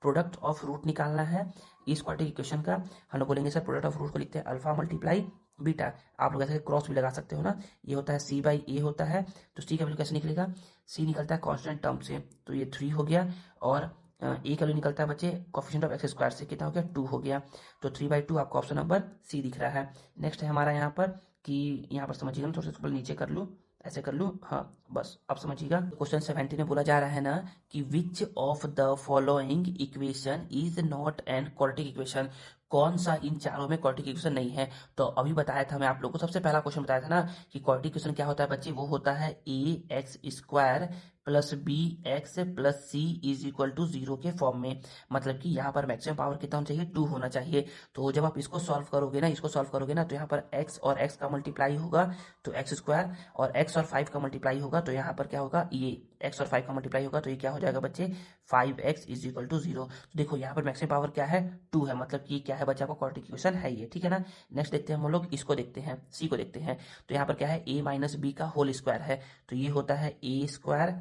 प्रोडक्ट ऑफ रूट निकालना है इस क्वाड्रेटिक इक्वेशन का। हम लोग बोलेंगे सर प्रोडक्ट ऑफ रूट को लिखते हैं अल्फा मल्टीप्लाई बीटा। आप लोग ऐसे क्रॉस भी लगा सकते हो ना, ये होता है सी बाई ए होता है। तो सी का वैल्यू कैसे निकलेगा? सी निकलता है कांस्टेंट टर्म से, तो ये 3 हो गया। और ए का वैल्यू निकलता है बच्चे कोफिशिएंट ऑफ एक्स स्क्वायर से, कितना हो गया? 2 हो गया। तो 3/2 आपका ऑप्शन नंबर सी दिख रहा है। नेक्स्ट है हमारा यहाँ पर कि यहाँ पर समझिएगा, थोड़ा सा नीचे कर लूँ, ऐसे कर लूँ, हाँ बस अब समझिएगा। क्वेश्चन 17 में बोला जा रहा है ना कि which of the following equation is not an quadratic equation. कौन सा इन चारों में क्वाड्रेटिक इक्वेशन नहीं है? तो अभी बताया था मैं आप लोगों को, सबसे पहला क्वेश्चन बताया था ना कि क्वाड्रेटिक इक्वेशन क्या होता है बच्चे? वो होता है A x square plus B x plus C is equal to 0 के फॉर्म में। मतलब कि यहाँ पर मैक्सिमम पावर कितना होना चाहिए? 2 होना चाहिए। तो जब आप इसको सॉल्व करोगे ना, तो यहाँ पर x और x का मल्टीप्लाई होगा तो एक्स स्क्वायर, और x और 5 का मल्टीप्लाई होगा तो यहाँ पर क्या होगा? ये x और 5 का मल्टीप्लाई होगा तो ये क्या हो जाएगा बच्चे? 5x is equal to 0। तो देखो यहाँ पर मैक्सिमम पावर क्या है? 2 है, मतलब कि क्या है बच्चे? आपका क्वाड्रेटिक इक्वेशन है ये, ठीक है ना। नेक्स्ट देखते हैं हम लोग, इसको देखते हैं, सी को देखते हैं। तो यहाँ पर क्या है? a माइनस बी का होल स्क्वायर है, तो ये होता है A square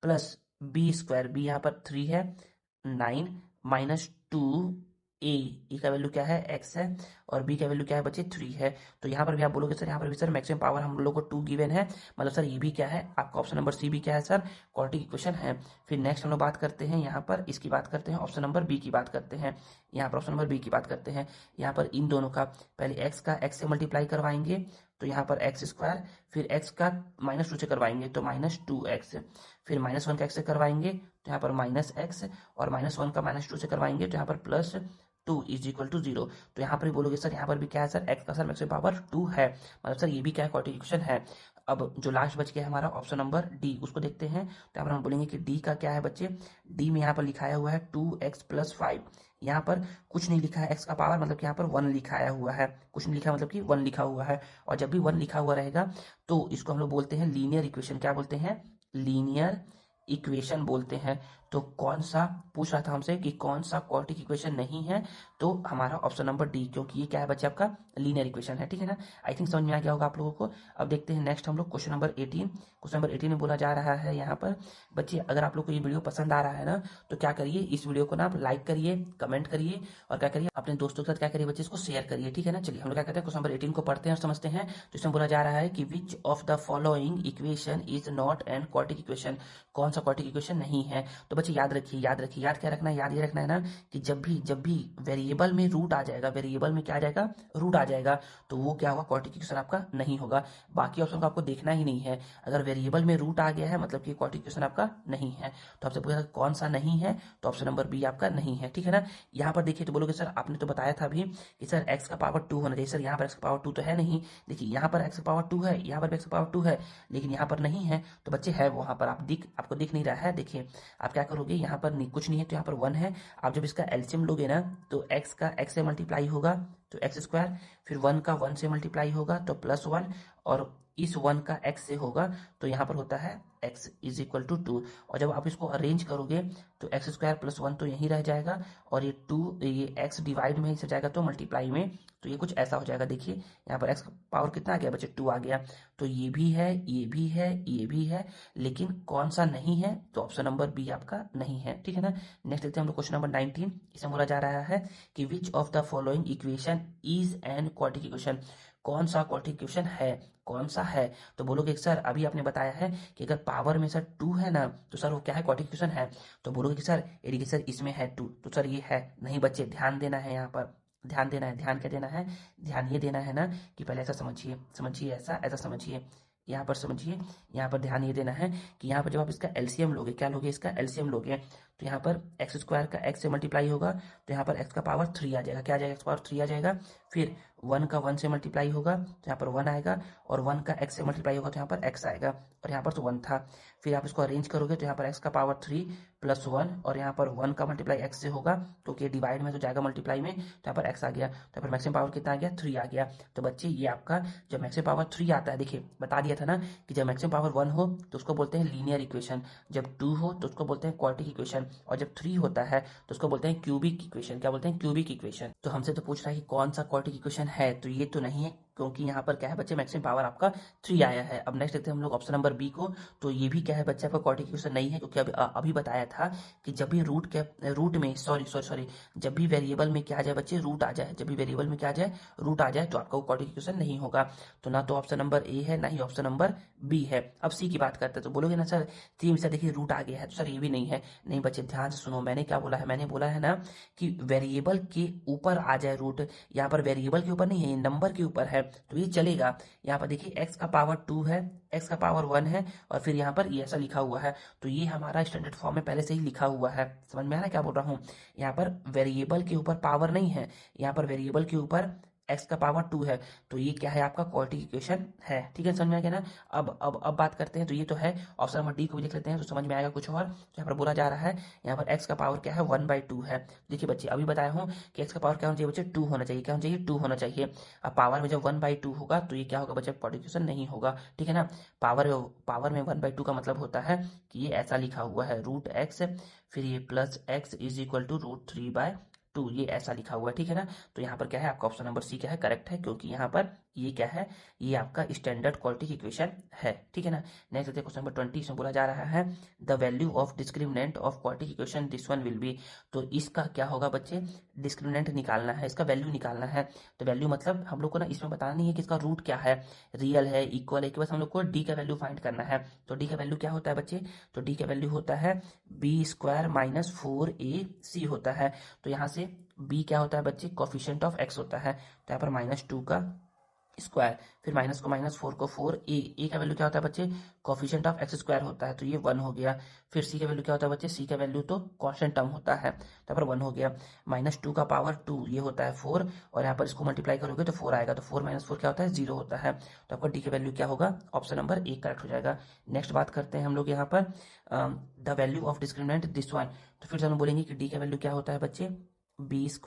plus B square, B यहाँ पर 3 है, 9 -2 ए का वैल्यू क्या है? x है, और b का वैल्यू क्या है बच्चे? 3 है। तो यहाँ पर भी आप बोलोगे सर यहाँ पर भी सर मैक्सिमम पावर हम लोग को 2 गिवन है, मतलब सर ये भी क्या है? आपका ऑप्शन नंबर सी भी क्या है सर? क्वाड्रेटिक इक्वेशन है। फिर नेक्स्ट हम लोग बात करते हैं यहाँ पर, इसकी बात करते हैं, ऑप्शन नंबर बी की बात करते हैं। यहाँ पर ऑप्शन नंबर बी की बात करते हैं। यहाँ पर इन दोनों का पहले x का x से मल्टीप्लाई करवाएंगे तो यहाँ पर एक्स स्क्वायर, फिर x का -2 से करवाएंगे तो -2x, फिर -1 का x से करवाएंगे तो यहाँ पर -x, और -1 का -2 से करवाएंगे तो यहाँ पर +2 इज इक्वल टू 0। तो यहाँ पर भी बोलोगे सर यहाँ पर भी क्या है सर? x का सर मैक्सिमम पावर 2 है, मतलब सर ये भी क्या है? क्वाड्रेटिक इक्वेशन है। अब जो लास्ट बच गया है हमारा ऑप्शन नंबर डी, उसको देखते हैं। तो यहाँ पर हम बोलेंगे कि डी का क्या है बच्चे? डी में यहाँ पर लिखाया हुआ है 2x + 5। यहाँ पर कुछ नहीं लिखा है x का पावर, मतलब कि यहाँ पर 1 लिखाया हुआ है, कुछ नहीं लिखा मतलब कि 1 लिखा हुआ है। और जब भी 1 लिखा हुआ रहेगा तो इसको हम लोग बोलते हैं लीनियर इक्वेशन। क्या बोलते हैं? लीनियर इक्वेशन बोलते हैं। तो कौन सा पूछ रहा था हमसे कि कौन सा क्वाड्रेटिक इक्वेशन नहीं है? तो हमारा ऑप्शन नंबर डी, क्योंकि ये क्या है बच्चे? आपका लीनियर इक्वेशन है, ठीक है ना। आई थिंक समझ में आ गया होगा आप लोगों को। अब देखते हैं नेक्स्ट हम लोग क्वेश्चन नंबर 18। क्वेश्चन नंबर 18 में बोला जा रहा है यहाँ पर बच्चे, अगर आप लोग को ये वीडियो पसंद आ रहा है ना तो क्या करिए, इस वीडियो को ना आप लाइक करिए, कमेंट करिए, और क्या करिए अपने दोस्तों के साथ क्या करिए बच्चे? इसको शेयर करिए, ठीक है ना। चलिए हम लोग क्या करते हैं, क्वेश्चन नंबर 18 को पढ़ते हैं और समझते हैं। तो इसमें बोला जा रहा है कि which of the following equation is not an quadratic equation. कौन सा क्वाड्रेटिक इक्वेशन नहीं है? तो बच्चे याद रखिए, याद क्या रखना है? याद ये रखना है ना कि जब भी वेरिएबल में रूट आ जाएगा, वेरिएबल में क्या आ जाएगा? रूट आ जाएगा, तो वो क्या होगा? क्वाड्रेटिक इक्वेशन आपका नहीं होगा। बाकी ऑप्शन को आपको देखना ही नहीं है। अगर वेरिएबल में रूट आ गया है मतलब कि क्वाड्रेटिक इक्वेशन आपका नहीं है। तो आपसे पूछा कौन सा नहीं है, तो ऑप्शन नंबर बी आपका नहीं है, ठीक है ना। यहाँ पर देखिए तो बोलोगे सर आपने तो बताया था अभी कि सर एक्स का पावर 2 होना चाहिए। सर यहाँ पर एक्स का पावर 2 तो है नहीं। देखिए यहाँ पर एक्स का पावर 2 है, यहाँ पर भी एक्स का पावर 2 है, लेकिन यहाँ पर नहीं है। तो बच्चे है वहां पर, आपको दिख नहीं रहा है। देखिए आप क्या करोगे, यहाँ पर कुछ नहीं है तो यहाँ पर 1 है। आप जब इसका एलसीएम लोगे ना तो x का x से मल्टीप्लाई होगा तो एक्स स्क्वायर, फिर 1 का 1 से मल्टीप्लाई होगा तो +1, और इस 1 का x से होगा तो यहाँ पर होता है x इज इक्वल टू 2। और जब आप इसको अरेंज करोगे तो एक्स स्क्वायर +1 तो यहीं रह जाएगा, और ये 2 ये x डिवाइड में ही जाएगा तो मल्टीप्लाई में, तो ये कुछ ऐसा हो जाएगा। देखिए यहाँ पर x का पावर कितना आ गया बच्चे? 2 आ गया। तो ये भी है, ये भी है, ये भी है, लेकिन कौन सा नहीं है? तो ऑप्शन नंबर बी आपका नहीं है, ठीक है ना। नेक्स्ट देखते हैं हम लोग क्वेश्चन नंबर 19। इसमें बोला जा रहा है कि which of the following equation is an quadratic equation. कौन सा क्वाड्रेटिक इक्वेशन है, कौन सा है। तो बोलोगे सर अभी आपने बताया है कि अगर पावर में सर 2 है ना तो सर वो क्या है, क्वाड्रेटिक इक्वेशन है। तो बोलोगे कि सर ये देखिए सर इसमें है 2, तो सर ये है नहीं बच्चे, ध्यान देना है यहाँ पर, ध्यान देना है। ध्यान क्या देना है, ध्यान ये देना है ना कि पहले ऐसा समझिए, समझिए ऐसा, ऐसा समझिए, यहाँ पर समझिए, यहाँ पर ध्यान ये देना है कि यहाँ पर जब आप इसका एलसीएम लोगे, क्या लोगे, इसका एलसीएम लोगे, तो यहाँ पर एक्स स्क्वायर का एक्स से मल्टीप्लाई होगा तो यहाँ पर एक्स का पावर 3 आ जाएगा, क्या आ जाएगा, एक्स पावर 3 आ जाएगा। फिर 1 का 1 से मल्टीप्लाई होगा तो यहाँ पर 1 आएगा, और 1 का एक्स से मल्टीप्लाई होगा तो यहाँ पर एक्स आएगा, और यहाँ पर तो 1 था। फिर आप इसको अरेंज करोगे तो यहाँ पर एक्स का पावर 3 प्लस 1, और यहाँ पर 1 का मल्टीप्लाई एक्स से होगा क्योंकि डिवाइड में तो जाएगा मल्टीप्लाई में, तो यहाँ पर एक्स आ गया, तो यहाँ पर मैक्सिमम पावर कितना आ गया, 3 आ गया। तो बच्चे ये आपका जब मैक्सिमम पावर 3 आता है, देखिए बता दिया था ना कि जब मैक्सिमम पावर 1 हो तो उसको बोलते हैं लीनियर इक्वेशन, जब 2 हो तो उसको बोलते हैं क्वाड्रेटिक इक्वेशन, और जब 3 होता है तो उसको बोलते हैं क्यूबिक इक्वेशन। क्या बोलते हैं, क्यूबिक इक्वेशन। तो हमसे तो पूछ रहा है कि कौन सा क्वाड्रेटिक इक्वेशन है, तो ये तो नहीं है क्योंकि यहाँ पर क्या है बच्चे, मैक्सिमम पावर आपका 3 आया है। अब नेक्स्ट देखते हैं हम लोग ऑप्शन नंबर बी को, तो ये भी क्या है बच्चे आपका क्वाड्रेटिक इक्वेशन नहीं है, क्योंकि अभी बताया था कि जब भी रूट में सॉरी जब भी वेरिएबल में क्या आ जाए बच्चे, रूट आ जाए, जब भी वेरिएबल में क्या आ जाए, रूट आ जाए, तो आपका वो क्वाड्रेटिक इक्वेशन नहीं होगा। तो ना तो ऑप्शन नंबर ए है, ना ही ऑप्शन नंबर बी है। अब सी की बात करते हैं तो बोलोगे ना सर थीम से देखिए रूट आ गया है, तो सर ये भी नहीं है। नहीं बच्चे ध्यान से सुनो, मैंने क्या बोला है, मैंने बोला है ना कि वेरिएबल के ऊपर आ जाए रूट, यहाँ पर वेरिएबल के ऊपर नहीं है, नंबर के ऊपर है, तो ये चलेगा। यहाँ पर देखिए एक्स का पावर 2 है, एक्स का पावर 1 है, और फिर यहाँ पर ये ऐसा लिखा हुआ है, तो ये हमारा स्टैंडर्ड फॉर्म में पहले से ही लिखा हुआ है। समझ में आ रहा है क्या बोल रहा हूँ, यहाँ पर वेरिएबल के ऊपर पावर नहीं है, यहाँ पर वेरिएबल के ऊपर एक्स का पावर 2 है, तो ये क्या है आपका क्वाड्रेटिक इक्वेशन है। ठीक है, समझ में आ गया ना। अब बात करते हैं, तो ये तो है, ऑप्शन नंबर डी को भी देख लेते हैं तो समझ में आएगा कुछ और। यहाँ पर बोला जा रहा है यहाँ पर एक्स का पावर क्या है, 1/2 है। देखिए बच्चे अभी बताया हूँ कि एक्स का पावर क्या होना चाहिए बच्चे, 2 होना चाहिए, क्या होना चाहिए, 2 होना चाहिए। अब पावर में जब 1/2 होगा तो ये क्या होगा बच्चे, क्वाड्रेटिक इक्वेशन नहीं होगा। ठीक है ना, पावर में 1/2 का मतलब होता है कि ये ऐसा लिखा हुआ है, रूट एक्स फिर ये plus x is equal to √3/2, ये ऐसा लिखा हुआ है। ठीक है ना, तो यहाँ पर क्या है आपका ऑप्शन नंबर सी क्या है, करेक्ट है, क्योंकि यहाँ पर ये क्या है, ये आपका स्टैंडर्ड क्वाड्रेटिक इक्वेशन है। ठीक है ना, नेक्स्ट देखिए क्वेश्चन नंबर 20, इसमें बोला जा रहा है the value of discriminant of quadratic equation this one will be. तो इसका क्या होगा बच्चे, डिस्क्रिमिनेंट निकालना है, इसका वैल्यू निकालना है। तो वैल्यू मतलब हम लोग को ना इसमें बताना नहीं है कि इसका रूट क्या है, रियल है, इक्वल है, कि बस हम लोग को डी का वैल्यू फाइंड करना है। तो डी का वैल्यू क्या होता है बच्चे, तो डी का वैल्यू होता है b² - 4ac होता है। तो यहाँ से b क्या होता है बच्चे, कोफिशिएंट ऑफ x होता है, तो यहाँ पर -2 का स्क्वायर, फिर माइनस को माइनस 4 को 4, ए का वैल्यू क्या होता है बच्चे, कोफिशिएंट ऑफ x स्क्वायर होता है, तो ये 1 हो गया। फिर सी का वैल्यू क्या होता है बच्चे, सी का वैल्यू तो कांस्टेंट टर्म होता है, तो यहाँ पर 1 हो गया। -2 का पावर 2 ये होता है 4, और यहाँ पर इसको मल्टीप्लाई करोगे तो 4 आएगा, तो 4 - 4 क्या होता है, 0 होता है। तो आपका डी का वैल्यू क्या होगा, ऑप्शन नंबर ए करेक्ट हो जाएगा। नेक्स्ट बात करते हैं हम लोग यहाँ पर the value of discriminant this one. तो फिर से हम बोलेंगे कि डी का वैल्यू क्या होता है बच्चे, b² -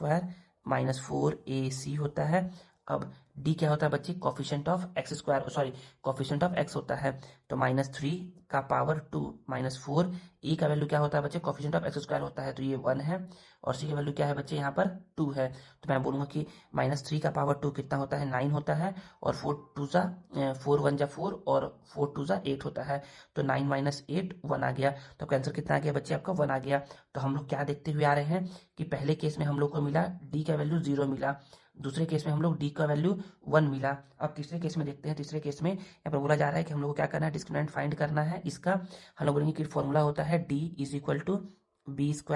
4ac होता है। अब डी क्या होता है बच्चे, coefficient of x square, sorry coefficient of x होता है, तो -3 का पावर 2 -4, ए का वैल्यू क्या होता है बच्चे, कोफिशिएंट ऑफ एक्स स्क्वायर होता है, तो ये 1 है, और सी का वैल्यू क्या है बच्चे, यहाँ पर 2 है। तो मैं बोलूँगा कि -3 का पावर 2 कितना होता है, 9 होता है, और 4 1 जा 4, और 4 2 जा 8 होता है, तो 9 - 8 1 आ गया। तो आंसर कितना आ गया बच्चे, आपका 1 आ गया। तो हम लोग क्या देखते हुए आ रहे हैं कि पहले केस में हम लोग को मिला डी का वैल्यू 0 मिला, दूसरे केस में हम लोग डी का वैल्यू 1 मिला। अब तीसरे केस में देखते हैं, तीसरे केस में यहाँ पर बोला जा रहा है कि हम लोग को क्या करना है, डिस्क्रिमिनेंट फाइंड करना है इसका। हम लोग बोलेंगे कि फॉर्मूला होता है D is equal to b² -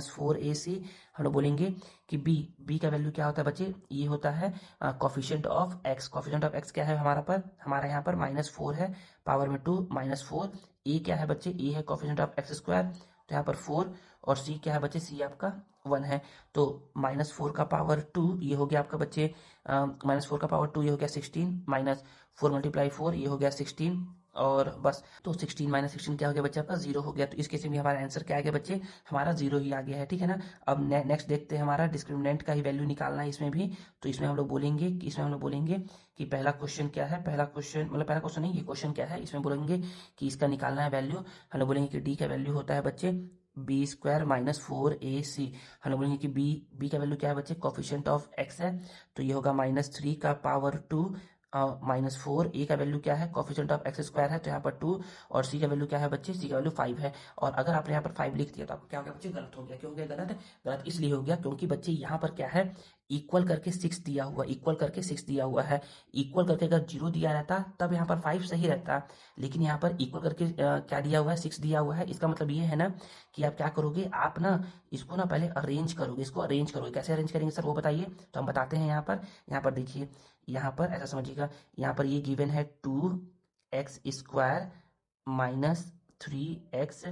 4ac। हम लोग बोलेंगे कि b का वैल्यू क्या होता है बच्चे, ये होता है coefficient of x। Coefficient of x क्या है हमारा यहाँ पर -4 है, पावर में 2 -4। a क्या है बच्चे, a है कोफिशिएंट ऑफ x स्क्वायर, तो यहाँ पर 4, और c क्या है बच्चे, c आपका 1 है। तो -4 का पावर 2 ये हो गया आपका बच्चे, -4 का पावर 2 ये हो गया 16, -4 × 4 ये हो गया 16, और बस। तो 16 - 16 क्या हो गया बच्चे, आपका 0 हो गया। तो इस केस में भी हमारा आंसर क्या आ गया बच्चे, हमारा 0 ही आ गया है। ठीक है ना, अब नेक्स्ट देखते हैं, हमारा डिस्क्रिमिनेंट का ही वैल्यू निकालना है इसमें भी। तो इसमें हम लोग बोलेंगे कि पहला क्वेश्चन क्या है, पहला क्वेश्चन मतलब पहला क्वेश्चन नहीं, ये क्वेश्चन क्या है, इसमें बोलेंगे कि इसका निकालना है वैल्यू। हम लोग बोलेंगे कि डी का वैल्यू होता है बच्चे b² - 4ac। हम लोग बोलेंगे कि b का वैल्यू क्या है बच्चे, कोफिशिएंट ऑफ x है, तो ये होगा -3 का पावर 2 -4, ए का वैल्यू क्या है, कोफिशिएंट ऑफ एक्स स्क्वायर है तो यहाँ पर 2, और सी का वैल्यू क्या है बच्चे, सी का वैल्यू 5 है। और अगर आपने यहाँ पर 5 लिख दिया तो आपको क्या हो गया बच्चे, गलत हो गया। क्यों हो गया गलत? गलत इसलिए हो गया क्योंकि बच्चे यहाँ पर क्या है, इक्वल करके 6 दिया हुआ, इक्वल करके 6 दिया हुआ है। इक्वल करके अगर 0 दिया रहता तब यहाँ पर 5 सही रहता, लेकिन यहाँ पर इक्वल करके क्या दिया हुआ है, 6 दिया हुआ है। इसका मतलब ये है ना कि आप क्या करोगे, आप ना इसको ना पहले अरेंज करोगे, इसको अरेंज करोगे। कैसे अरेंज करेंगे सर वो बताइए, तो हम बताते हैं। यहाँ पर देखिए, यहाँ पर ऐसा समझिएगा, यहाँ पर ये गिवन है 2x² -3x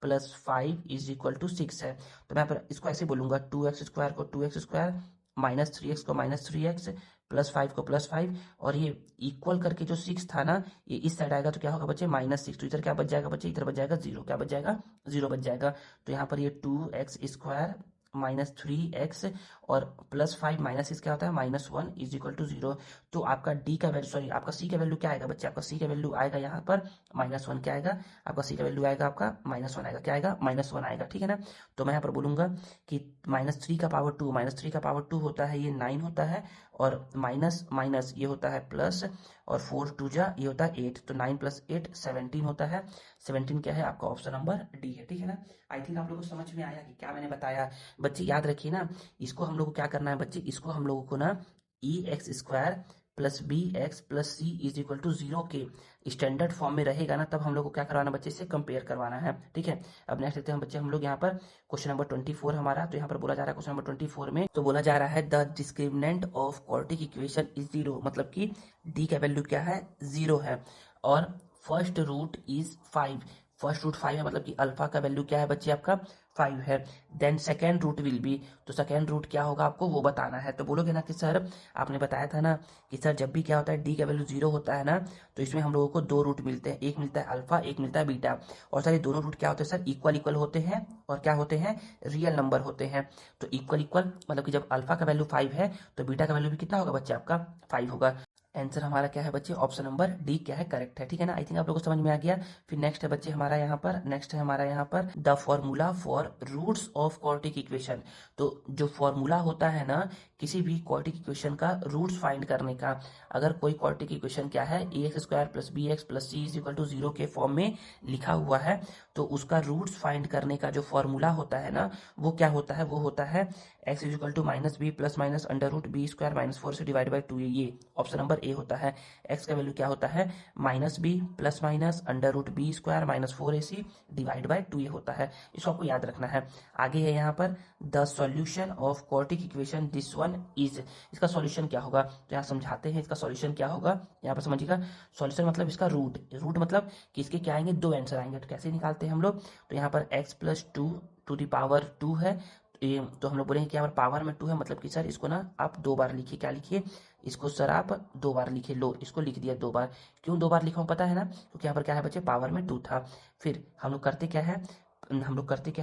+5 is equal to 6 है। तो मैं यहाँ पर इसको ऐसे बोलूंगा, 2x² को 2x² -3x को -3x +5 को +5, और ये इक्वल करके जो 6 था ना, ये इस साइड आएगा तो क्या होगा बच्चे, -6। तो इधर क्या बच जाएगा बच्चे, इधर बच जाएगा 0। क्या बच जाएगा, 0 बच जाएगा। तो यहाँ पर ये 2x² -3x और +5 -6 क्या होता है, -1 इज इक्वल टू 0। तो आपका डी का वैल्यू, सॉरी आपका सी का वैल्यू क्या आएगा बच्चे, आपका सी का वैल्यू आएगा यहाँ पर -1। क्या आएगा आपका सी का वैल्यू आएगा, आपका -1 आएगा। क्या आएगा, -1 आएगा, ठीक है ना। तो मैं यहाँ पर बोलूंगा कि -3 का पावर 2, -3 का पावर 2 होता है, ये 9 होता है, और माइनस माइनस ये होता है प्लस, और 4 2 जा ये होता है 8, तो 9 + 8 17 होता है। 17 क्या है आपका, ऑप्शन नंबर डी है, ठीक है ना। आई थिंक आप लोगों को समझ में आया कि क्या मैंने बताया। बच्चे याद रखिए ना, इसको हम लोग को क्या करना है बच्चे, इसको हम लोगों को ना EX² + BX + C is equal to 0 के स्टैंडर्ड फॉर्म में रहेगा ना, तब हम लोग को क्या करवाना बच्चे, से कंपेयर करवाना है, ठीक है। अब नेक्स्ट देखते हैं बच्चे हम लोग यहाँ पर क्वेश्चन नंबर 24 हमारा। तो यहाँ पर बोला जा रहा है क्वेश्चन नंबर 24 में, तो बोला जा रहा है the discriminant of quadratic equation is 0, मतलब कि डी का वैल्यू क्या है, 0 है, और first root is 5। First root 5 है, मतलब कि अल्फा का वैल्यू क्या है बच्चे, आपका 5 है। Then second root will be, तो सेकेंड रूट क्या होगा आपको वो बताना है। तो बोलोगे ना कि सर आपने बताया था ना कि सर जब भी क्या होता है, डी का वैल्यू 0 होता है ना, तो इसमें हम लोगों को 2 रूट मिलते हैं, एक मिलता है अल्फा, एक मिलता है बीटा। और सर ये दोनों रूट क्या होते हैं सर, इक्वल इक्वल होते हैं, और क्या होते हैं, रियल नंबर होते हैं। तो इक्वल इक्वल मतलब कि जब अल्फा का वैल्यू 5 है तो बीटा का वैल्यू भी कितना होगा बच्चे, आपका 5 होगा। आंसर हमारा क्या है बच्चे, ऑप्शन नंबर डी क्या है, करेक्ट है, ठीक है ना। आई थिंक आप लोगों को समझ में आ गया। फिर नेक्स्ट है बच्चे हमारा यहाँ पर, नेक्स्ट है हमारा यहाँ पर the formula for roots of quadratic equation. तो जो फॉर्मूला होता है ना किसी भी क्वाड्रेटिक इक्वेशन का रूट्स फाइंड करने का, अगर कोई क्वाड्रेटिक इक्वेशन क्या है, ax² + bx + c is equal to 0 के फॉर्म में लिखा हुआ है, तो उसका रूट्स फाइंड करने का जो फॉर्मूला होता है ना, वो क्या होता है, वो होता है x is equal to -b + √b² -4 से डिवाइड बाई 2, ये ऑप्शन नंबर ए होता है। x का वैल्यू क्या होता है, -b + √b² -4ac divide by 2 ये होता है। इसको आपको याद रखना है। आगे है यहाँ पर the solution of quadratic equation this one is, इसका सॉल्यूशन क्या होगा, तो यहाँ समझाते हैं इसका सॉल्यूशन क्या होगा। यहाँ पर समझिएगा, सॉल्यूशन मतलब इसका रूट, रूट मतलब कि इसके क्या आएंगे, 2 आंसर आएंगे। तो कैसे निकालते हैं हम लोग, तो यहाँ पर x + 2 टू द पावर 2 है, तो हम लोग बोलेंगे कि यहाँ पर पावर में 2 है, मतलब कि सर इसको ना आप 2 बार लिखिए। क्या लिखिए, इसको सर आप 2 बार लिखिए। लो इसको लिख दिया 2 बार। क्यों 2 बार लिखा हूँ पता है ना, क्योंकि यहाँ पर क्या है बच्चे, पावर में 2 था। फिर हम लोग करते क्या है,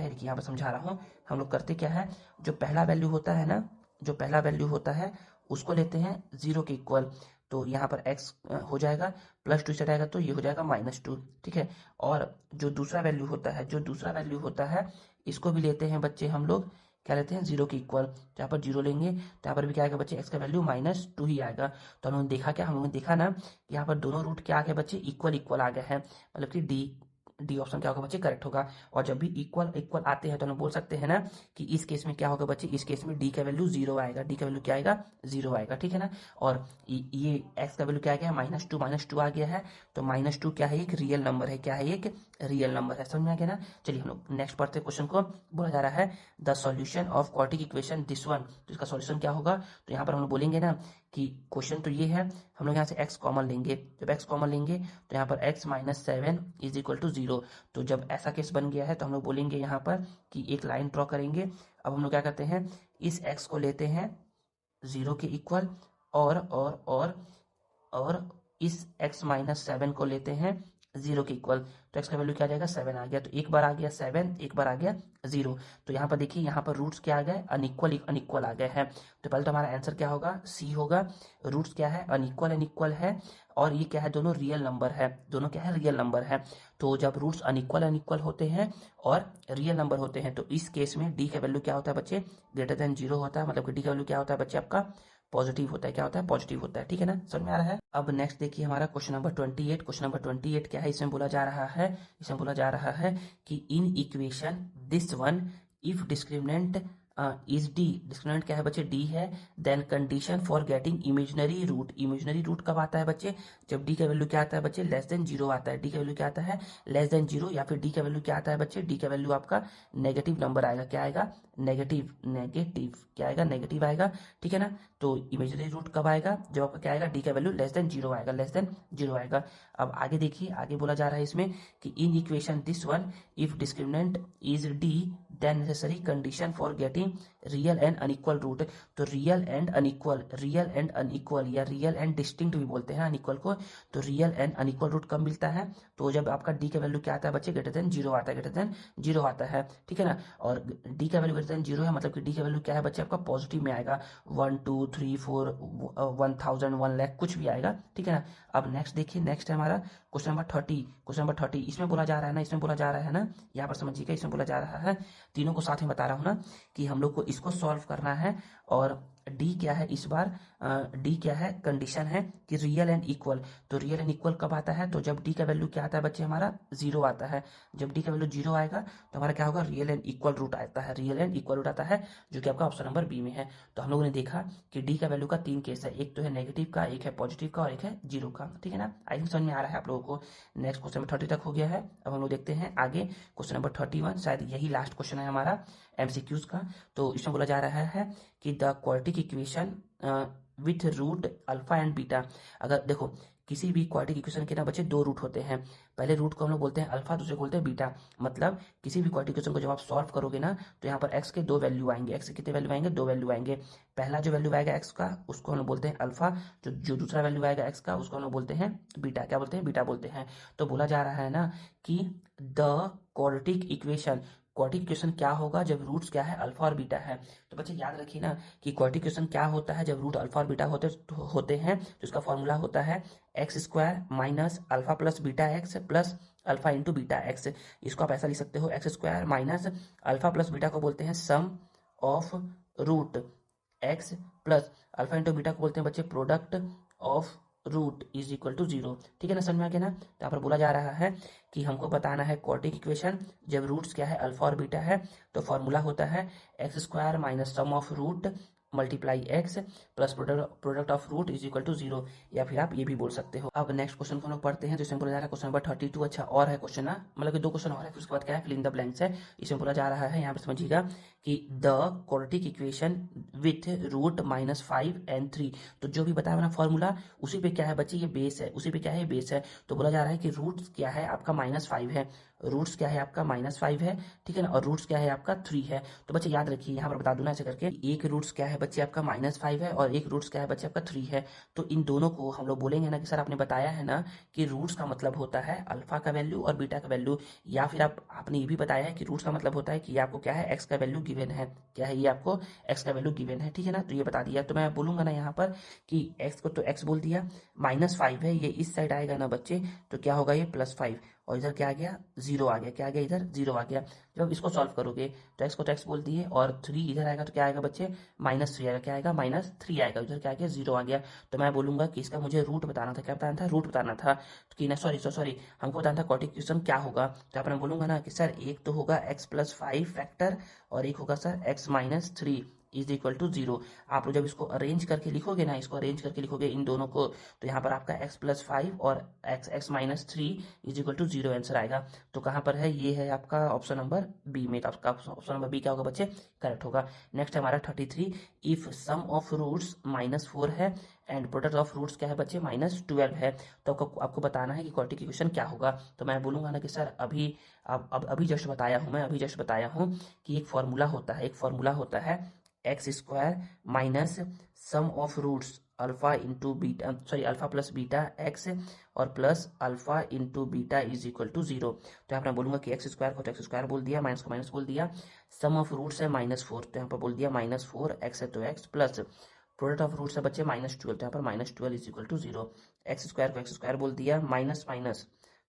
देखिए यहाँ पर समझा रहा हूँ। हम लोग करते क्या है, जो पहला वैल्यू होता है ना, जो पहला वैल्यू होता है उसको लेते हैं 0 के इक्वल। तो यहाँ पर x हो जाएगा, +2 से आएगा तो ये हो जाएगा -2, ठीक है। और जो दूसरा वैल्यू होता है, इसको भी लेते हैं बच्चे हम लोग, क्या लेते हैं, 0 के इक्वल। तो यहाँ पर 0 लेंगे तो यहाँ पर भी क्या आएगा बच्चे, x का वैल्यू -2 ही आएगा। तो हम लोगों ने देखा क्या, हम लोगों ने देखा ना कि यहाँ पर दोनों रूट क्या आ गए बच्चे, इक्वल इक्वल आ गए हैं, मतलब कि डी ऑप्शन क्या होगा बच्चे, करेक्ट होगा। और जब भी इक्वल इक्वल आते हैं तो हम बोल सकते हैं ना कि इस केस में क्या होगा बच्चे, इस केस में डी का वैल्यू 0 आएगा, डी का वैल्यू क्या आएगा, 0 आएगा, ठीक है ना। और ये एक्स का वैल्यू क्या आ गया, -2 आ गया है, तो -2 क्या है, एक रियल नंबर है, क्या है, एक रियल नंबर है। समझ में आ गया ना। चलिए हम लोग नेक्स्ट पढ़ते हैं क्वेश्चन को। बोला जा रहा है the solution of quadratic equation this one, तो इसका सॉल्यूशन क्या होगा, तो यहाँ पर हम लोग बोलेंगे ना कि क्वेश्चन तो ये है, हम लोग यहाँ से x कॉमन लेंगे। जब x कॉमन लेंगे तो यहाँ पर x -7 इज इक्वल टू 0। तो जब ऐसा केस बन गया है तो हम लोग बोलेंगे यहाँ पर कि एक लाइन ड्रॉ करेंगे। अब हम लोग क्या करते हैं, इस x को लेते हैं 0 के इक्वल, और इस x -7 को लेते हैं 0 के इक्वल। तो x का वैल्यू क्या आ जाएगा, 7 आ गया। तो एक बार आ गया 7, एक बार आ गया 0। तो यहाँ पर देखिए, यहाँ पर रूट्स क्या आ गए, अनइक्वल अनइक्वल आ गए हैं। तो पहले तो हमारा आंसर क्या होगा, सी होगा। रूट्स क्या है, अनइक्वल अनइक्वल है, और ये क्या है, दोनों रियल नंबर है, दोनों क्या है, रियल नंबर है। तो जब रूट्स अनइक्वल अनइक्वल होते हैं और रियल नंबर होते हैं, तो इस केस में डी का वैल्यू क्या होता है बच्चे, >0 होता है, मतलब कि डी का वैल्यू क्या होता है बच्चे, आपका पॉजिटिव होता है। क्या होता है? पॉजिटिव होता है। ठीक है ना, समझ में आ रहा है। अब नेक्स्ट देखिए हमारा क्वेश्चन नंबर 28। क्वेश्चन नंबर 28 क्या है? इसमें बोला जा रहा है, कि in equation this one if discriminant is D, discriminant क्या है बच्चे? डी है। Then condition for getting imaginary root, imaginary root कब आता है बच्चे? जब डी का वैल्यू क्या आता है बच्चे? लेस देन जीरो आता है। डी का वैल्यू क्या आता है? Less than zero. या फिर डी का वैल्यू क्या आता है बच्चे? डी का वैल्यू आपका नेगेटिव नंबर आएगा। क्या आएगा? नेगेटिव। नेगेटिव क्या आएगा? नेगेटिव आएगा। ठीक है ना, तो इमेजिनरी रूट कब आएगा? जब आपका क्या आएगा? डी का वैल्यू लेस देन जीरो आएगा, लेस देन जीरो आएगा। अब आगे देखिए, आगे बोला जा रहा है इसमें कि in equation this one if discriminant is D then necessary condition for getting real and unequal root. तो real and unequal, real and unequal या रियल एंड डिस्टिंक्ट भी बोलते हैं अनइक्वल को। तो रियल एंड अनइक्वल रूट कब मिलता है? तो जब आपका डी का वैल्यू क्या आता है बच्चे? ग्रेटर देन जीरो आता है, ग्रेटर देन जीरो आता है। ठीक है ना, और डी का वैल्यू ग्रेटर देन जीरो है, मतलब कि डी का वैल्यू क्या है बच्चे? आपका पॉजिटिव में आएगा। 1 2 3 4 1000 1 लाख कुछ भी आएगा। ठीक है ना, अब नेक्स्ट देखिए, नेक्स्ट है हमारा क्वेश्चन नंबर 30। क्वेश्चन नंबर 30 इसमें बोला जा रहा है ना, इसमें बोला जा रहा है ना, यहाँ पर समझिएगा, इसमें बोला जा रहा है, तीनों को साथ में बता रहा हूँ ना, कि हम लोग को इसको सॉल्व करना है। और डी क्या है इस बार? डी क्या है? कंडीशन है कि रियल एंड इक्वल। तो रियल एंड इक्वल कब आता है? तो जब डी का वैल्यू क्या आता है बच्चे? हमारा जीरो आता है। जब डी का वैल्यू जीरो आएगा तो हमारा क्या होगा? रियल एंड इक्वल रूट आता है, रियल एंड इक्वल रूट आता है, जो कि आपका ऑप्शन नंबर बी में है। तो हम लोगों ने देखा कि डी का वैल्यू का तीन केस है, एक तो है नेगेटिव का, एक है पॉजिटिव का, और एक है जीरो का। ठीक है ना, आई थिंक समझ में आ रहा है आप लोगों को। नेक्स्ट क्वेश्चन नंबर 30 तक हो गया है। अब हम लोग देखते हैं आगे क्वेश्चन नंबर 31, शायद यही लास्ट क्वेश्चन है हमारा एमसीक्यूज का। तो इसमें बोला जा रहा है कि the quadratic equation with root alpha and beta. अगर देखो, किसी भी क्वाड्रेटिक इक्वेशन के ना बच्चे दो रूट होते हैं। पहले रूट को हम लोग बोलते हैं अल्फा, दूसरे को बोलते हैं बीटा। मतलब किसी भी क्वाड्रेटिक इक्वेशन को जब आप सॉल्व करोगे ना, तो यहाँ पर एक्स के दो वैल्यू आएंगे। एक्स के कितने वैल्यू आएंगे? दो वैल्यू आएंगे। पहला जो वैल्यू आएगा एक्स का, उसको हम लोग बोलते हैं अल्फा। जो दूसरा वैल्यू आएगा एक्स का, उसको हम लोग बोलते हैं बीटा। क्या बोलते हैं? बीटा बोलते हैं। तो बोला जा रहा है ना कि the quadratic equation, quadratic equation क्या होगा जब रूट्स क्या है? अल्फा और बीटा है। तो बच्चे याद रखिए ना कि क्वाड्रेटिक इक्वेशन क्या होता है जब रूट अल्फा और बीटा होते हैं। तो इसका फॉर्मूला होता है x square minus alpha plus beta x plus alpha into beta x. इसको आप ऐसा लिख सकते हो, x square minus alpha plus beta को बोलते हैं sum of root x plus alpha into beta को बोलते हैं बच्चे product of root is equal to zero. ठीक है ना, समझ में आ गया ना। तो यहाँ पर बोला जा रहा है कि हमको बताना है क्वाड्रेटिक इक्वेशन जब रूट्स क्या है? अल्फा और बीटा है। तो फॉर्मूला होता है x square minus sum of root multiply x plus product of root is equal to zero, या फिर आप ये भी बोल सकते हो। अब नेक्स्ट क्वेश्चन को हम लोग पढ़ते हैं। तो इसमें बोला जा रहा है क्वेश्चन नंबर 32। अच्छा, और है क्वेश्चन ना, मतलब कि दो क्वेश्चन और है, फिर उसके बाद क्या है? फिल इन द ब्लैंक्स है। इसमें बोला जा रहा है, यहाँ पर समझिएगा कि the quadratic equation with root minus 5 and 3। तो जो भी बताया ना फॉर्मूला, उसी पे क्या है बच्चे? ये बेस है, उसी पे क्या है? बेस है। तो बोला जा रहा है कि रूट्स क्या है आपका? -5 है। रूट्स क्या है आपका? -5 है। ठीक है ना, और रूट्स क्या है आपका? 3 है। तो बच्चे याद रखिए, यहाँ पर बता दूं ना ऐसे करके, एक रूट्स क्या है बच्चे आपका? -5 है, और एक रूट्स क्या है बच्चे आपका? 3 है। तो इन दोनों को हम लोग बोलेंगे ना कि सर आपने बताया है ना कि रूट्स का मतलब होता है अल्फा का वैल्यू और बीटा का वैल्यू। या फिर आपने ये भी बताया है कि रूट्स का मतलब होता है कि आपको क्या है? एक्स का वैल्यू गिवन है। क्या है? ये आपको एक्स का वैल्यू गिवन है। ठीक है ना, तो ये बता दिया। तो मैं बोलूंगा ना यहाँ पर कि एक्स को तो एक्स बोल दिया, -5 है, ये इस साइड आएगा ना बच्चे, तो क्या होगा? ये +5, और इधर क्या आ गया? जीरो आ गया। क्या आ गया? इधर जीरो आ गया। जब इसको सॉल्व करोगे तो एक्स को तो एक्स बोल दिए, और 3 इधर आएगा तो क्या आएगा बच्चे? -3 आएगा। क्या आएगा? -3 आएगा। इधर क्या आ गया? जीरो आ गया। तो मैं बोलूंगा कि इसका मुझे रूट बताना था। क्या बताना था? रूट बताना था। कि ना, सॉरी, हमको बताना था क्वाड्रेटिक इक्वेशन क्या होगा। तो आपने बोलूंगा ना कि सर एक तो होगा x+5 फैक्टर, और एक होगा sir x-3 is equal to zero. आप लोग जब इसको अरेंज करके लिखोगे ना, इसको अरेंज करके लिखोगे इन दोनों को, तो यहाँ पर आपका x+5 और x-3 is equal to zero answer आएगा। तो कहाँ पर है? ये है आपका ऑप्शन नंबर बी में। तो आपका ऑप्शन नंबर बी क्या होगा बच्चे? करेक्ट होगा। नेक्स्ट है हमारा 33। इफ सम ऑफ रूट्स -4 है एंड प्रोडक्ट ऑफ रूट्स क्या है बच्चे? -12 है। तो आपको बताना है कि क्वाड्रेटिक इक्वेशन क्या होगा। तो मैं बोलूंगा ना कि सर अभी जस्ट बताया हूँ, मैं अभी जस्ट बताया हूँ कि एक फॉर्मूला होता है x square minus sum of roots alpha into beta, sorry alpha plus beta x और plus alpha into beta is equal to zero. तो यहाँ पर मैं बोलूंगा कि एक्स स्क्वायर को तो एक्स स्क्वायर बोल दिया, माइनस को माइनस बोल दिया, सम ऑफ रूट्स है -4, तो यहाँ पर बोल दिया -4, एक्स है तो x, plus product of roots है बच्चे -12, तो यहाँ पर -12 is equal to zero. X square को एक्स स्क्वायर बोल दिया, minus minus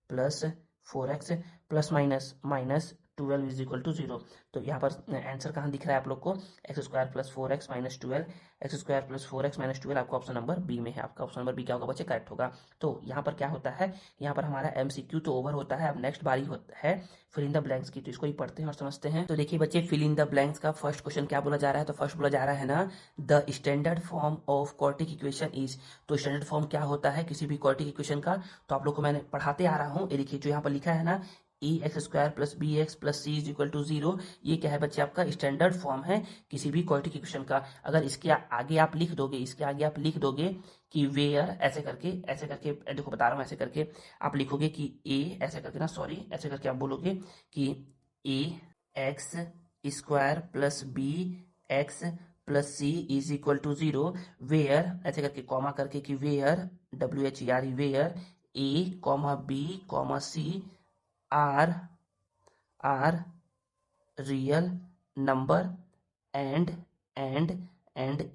plus 4x plus minus 12 is equal to 0। तो यहाँ पर आंसर कहाँ दिख रहा है आप लोग को, x square plus 4x minus 12, x square plus 4x minus 12 आपका ऑप्शन नंबर बी में है। आपका ऑप्शन नंबर बी क्या होगा बच्चे, करेक्ट होगा। तो यहाँ पर क्या होता है, यहाँ पर हमारा MCQ तो ओवर होता है। अब नेक्स्ट बारी होता है फिल इन द ब्लैंक्स की, तो इसको ही पढ़ते हैं और समझते हैं। तो देखिए बच्चे, फिल इन द ब्लैंक्स का फर्स्ट क्वेश्चन क्या बोला जा रहा है, तो फर्स्ट बोला जा रहा है ना, the standard form of quadratic equation is. तो स्टैंडर्ड फॉर्म क्या होता है किसी भी क्वाड्रेटिक इक्वेशन का, तो आप लोग को मैंने पढ़ाते आ रहा हूँ। ये देखिए जो यहाँ पर लिखा है ना, ax square plus B x plus C is equal to 0, ये क्या है बच्चे, आपका स्टैंडर्ड फॉर्म है किसी भी क्वाड्रेटिक इक्वेशन का। अगर इसके आगे आप लिख दोगे, इसके आगे आप लिख दोगे कि वेयर, ऐसे करके देखो बता रहा हूँ, ऐसे करके आप लिखोगे कि ए, ऐसे करके ना, सॉरी, ऐसे करके आप बोलोगे कि A x square plus B x plus C is equal to 0, where, ऐसे करके कॉमा करके कि where, WHERE, where A comma B comma C are real number and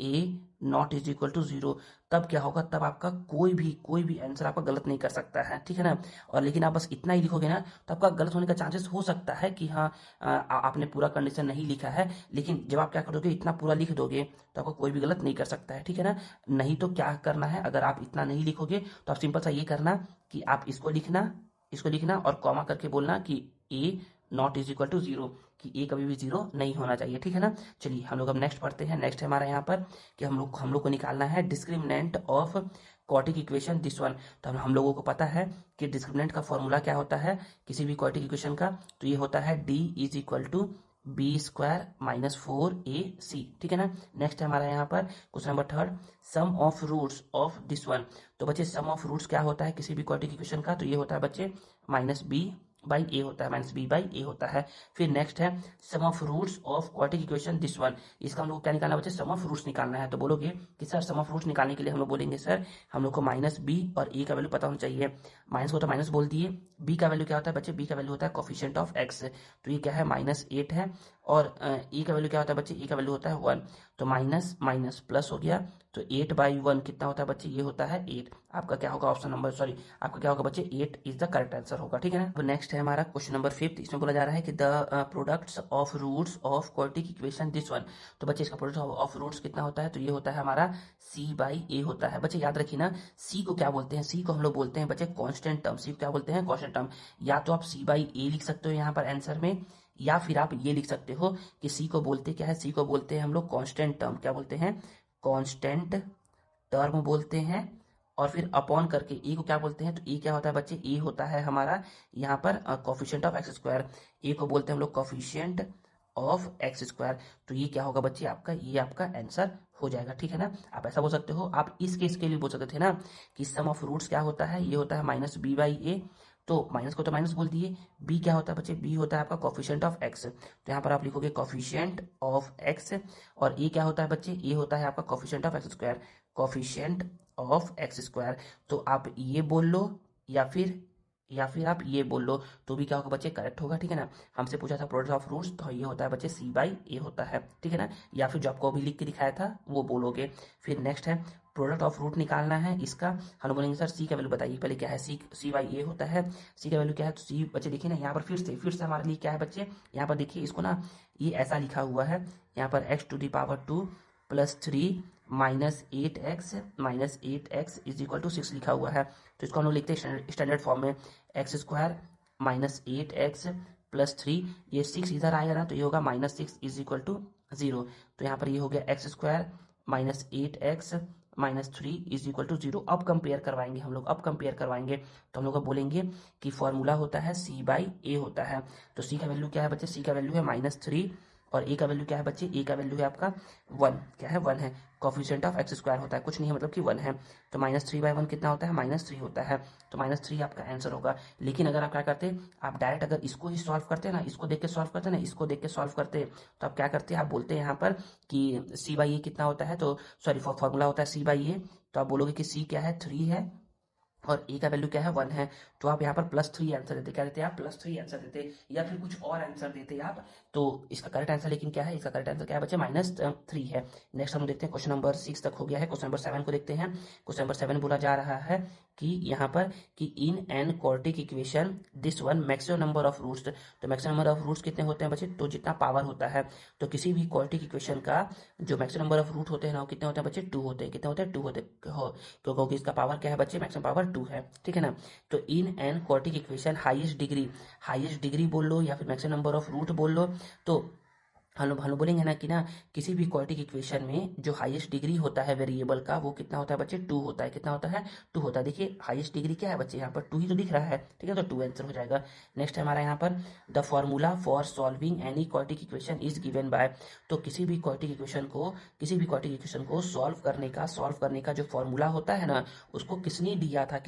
A not is equal to 0। तब क्या होगा, तब आपका कोई भी आंसर आपका गलत नहीं कर सकता है, ठीक है ना। और लेकिन आप बस इतना ही लिखोगे ना, तो आपका गलत होने का चांसेस हो सकता है कि हाँ आपने पूरा कंडीशन नहीं लिखा है, लेकिन जब आप क्या करोगे, इतना पूरा लिख दोगे तो आपको कोई भी गलत नहीं कर सकता है, ठीक है ना। नहीं तो क्या करना है, अगर आप इतना नहीं लिखोगे तो आप सिंपल सा ये करना कि आप इसको लिखना और कॉमा करके बोलना कि ए नॉट इज इक्वल टू 0, कि ए कभी भी 0 नहीं होना चाहिए, ठीक है ना। चलिए हम लोग अब नेक्स्ट पढ़ते हैं। नेक्स्ट है हमारा यहाँ पर कि हम लोग को निकालना है discriminant of quadratic equation this one. तो हम लोगों को पता है कि डिस्क्रिमिनेंट का फॉर्मूला क्या होता है किसी भी क्वाड्रेटिक इक्वेशन का, तो ये होता है D is equal to b square minus 4ac, ठीक है ना। नेक्स्ट है हमारा यहाँ पर question number third, sum of roots of this one. तो बच्चे सम ऑफ रूट्स क्या होता है किसी भी क्वाड्रेटिक इक्वेशन का, तो ये होता है बच्चे माइनस बी बाई ए होता है, माइनस बी बाई ए होता है। फिर नेक्स्ट है sum of roots of quadratic equation this one. इसका हम लोग क्या निकालना है बच्चे, सम ऑफ रूट्स निकालना है। तो बोलोगे कि सर सम ऑफ रूट्स निकालने के लिए हम लोग बोलेंगे सर हम लोग को माइनस बी और ए का वैल्यू पता होना चाहिए। माइनस को तो माइनस बोल दिए, बी का वैल्यू क्या होता है बच्चे, बी का वैल्यू होता है कोफिशिएंट ऑफ एक्स, तो ये क्या है -8 है। और ए का वैल्यू क्या होता है बच्चे, ए का वैल्यू होता है 1, तो माइनस माइनस प्लस हो गया, तो 8/1 कितना होता है बच्चे, ये होता है 8। आपका क्या होगा ऑप्शन नंबर, सॉरी आपका क्या होगा बच्चे, 8 इज द करेक्ट आंसर होगा, ठीक है ना। तो नेक्स्ट है हमारा क्वेश्चन नंबर 5। इसमें बोला जा रहा है कि the products of roots of quadratic equation this one. तो बच्चे इसका प्रोडक्ट ऑफ रूट्स कितना होता है, तो ये होता है हमारा c बाई ए होता है। बच्चे याद रखिए ना, c को क्या बोलते हैं, c को हम लोग बोलते हैं बच्चे कांस्टेंट टर्म, c को क्या बोलते हैं कांस्टेंट टर्म। या तो आप c बाई ए लिख सकते हो यहाँ पर आंसर में, या फिर आप ये लिख सकते हो कि c को बोलते क्या है, c को बोलते हैं हम लोग कांस्टेंट टर्म, क्या बोलते हैं, कांस्टेंट टर्म बोलते हैं। और फिर अपॉन करके ए को क्या बोलते हैं, तो ए क्या होता है बच्चे, ए होता है हमारा यहाँ पर कोफिशिएंट ऑफ एक्स स्क्वायर, ए को बोलते हैं हम लोग कोफिशिएंट ऑफ एक्स स्क्वायर। तो ये क्या होगा बच्चे आपका, ये आपका आंसर हो जाएगा, ठीक है ना। आप ऐसा बोल सकते हो, आप इस केस के लिए बोल सकते थे ना कि सम ऑफ रूट्स क्या होता है, ये होता है माइनस बी बाई ए, तो माइनस को तो माइनस बोल दिए, बी क्या होता है बच्चे, बी होता है आपका कोफिशिएंट ऑफ एक्स, तो यहाँ पर आप लिखोगे कोफिशिएंट ऑफ एक्स। और ए क्या होता है बच्चे, ए होता है आपका coefficient of x square, coefficient of x square. तो आप ये बोल लो या फिर आप ये बोल लो, तो भी क्या होगा बच्चे, करेक्ट होगा, ठीक है ना। हमसे पूछा था प्रोडक्ट ऑफ रूट्स, तो ये होता है बच्चे c बाई ए होता है, ठीक है ना। या फिर जो आपको अभी लिख के दिखाया था वो बोलोगे। फिर नेक्स्ट है प्रोडक्ट ऑफ रूट निकालना है इसका, हम बोलेंगे सर c का वैल्यू बताइए, पहले क्या है, c बाई ए होता है, c का वैल्यू क्या है, तो c बच्चे देखिए ना यहाँ पर फिर से हमारे लिए क्या है बच्चे, यहाँ पर देखिए इसको ना, ये ऐसा लिखा हुआ है यहाँ पर x⁻² + 3 -8x is equal to 6 लिखा हुआ है। तो इसको हम लोग लिखते हैं स्टैंडर्ड फॉर्म में, x² -8x + 3, ये 6 इधर आएगा ना, तो ये होगा -6 इज इक्वल टू 0। तो यहाँ पर ये हो गया x² -8x -3 is equal to 0। अब कंपेयर करवाएंगे हम लोग, तो हम लोग बोलेंगे कि फॉर्मूला होता है c बाई ए होता है। तो c का वैल्यू क्या है बच्चे, c का वैल्यू है -3, और ए का वैल्यू क्या है बच्चे, ए का वैल्यू है आपका 1, क्या है 1 है, कोफिशिएंट ऑफ एक्स स्क्वायर होता है, कुछ नहीं है मतलब कि 1 है। तो -3/1 कितना होता है, -3 होता है, तो -3 आपका आंसर होगा। लेकिन अगर आप क्या करते, आप डायरेक्ट अगर इसको ही सॉल्व करते ना, इसको देख के सॉल्व करते ना, इसको देख के सॉल्व करते, तो आप क्या करते, आप बोलते हैं यहाँ पर कि c बाई ए कितना होता है, तो सॉरी फॉर्मूला होता है c बाई ए, तो आप बोलोगे कि c क्या है 3 है और ए का वैल्यू क्या है 1 है, तो आप यहाँ पर +3 आंसर देते, क्या देते आप +3 आंसर देते, या फिर कुछ और आंसर देते आप, तो इसका करेक्ट आंसर लेकिन क्या है, इसका करेक्ट आंसर क्या है बच्चे, -3 है। नेक्स्ट हम देखते हैं, क्वेश्चन नंबर 6 तक हो गया है। क्वेश्चन नंबर 7 को देखते हैं। क्वेश्चन नंबर 7 बोला जा रहा है कि यहाँ पर कि in an quadratic equation this one maximum number of roots. तो मैक्सिमम नंबर ऑफ रूट्स कितने होते हैं बच्चे, तो जितना पावर होता है, तो किसी भी क्वाड्रेटिक इक्वेशन का जो मैक्सिमम नंबर ऑफ रूट होते हैं ना, वो कितने होते हैं बच्चे, 2 होते हैं। कितने होते हैं, 2 होते हैं, क्योंकि इसका पावर क्या है बच्चे, मैक्सिमम पावर 2 है, ठीक है ना। तो इन an quadratic equation highest degree बोल लो या फिर मैक्सिमम नंबर ऑफ रूट बोल लो, तो हम लोग बोलेंगे ना कि ना किसी भी क्वाड्रेटिक इक्वेशन में जो हाईएस्ट डिग्री होता है वेरिएबल का, वो कितना होता है बच्चे, 2 होता है। कितना होता है, 2 होता है। देखिए हाईएस्ट डिग्री क्या है बच्चे, यहाँ पर 2 ही तो दिख रहा है, ठीक है, तो 2 आंसर हो जाएगा। नेक्स्ट हमारा यहाँ पर the formula for solving any quadratic equation is given by. तो किसी भी क्वाड्रेटिक इक्वेशन को सॉल्व करने का जो फॉर्मूला होता है ना, उसको किसने दिया था,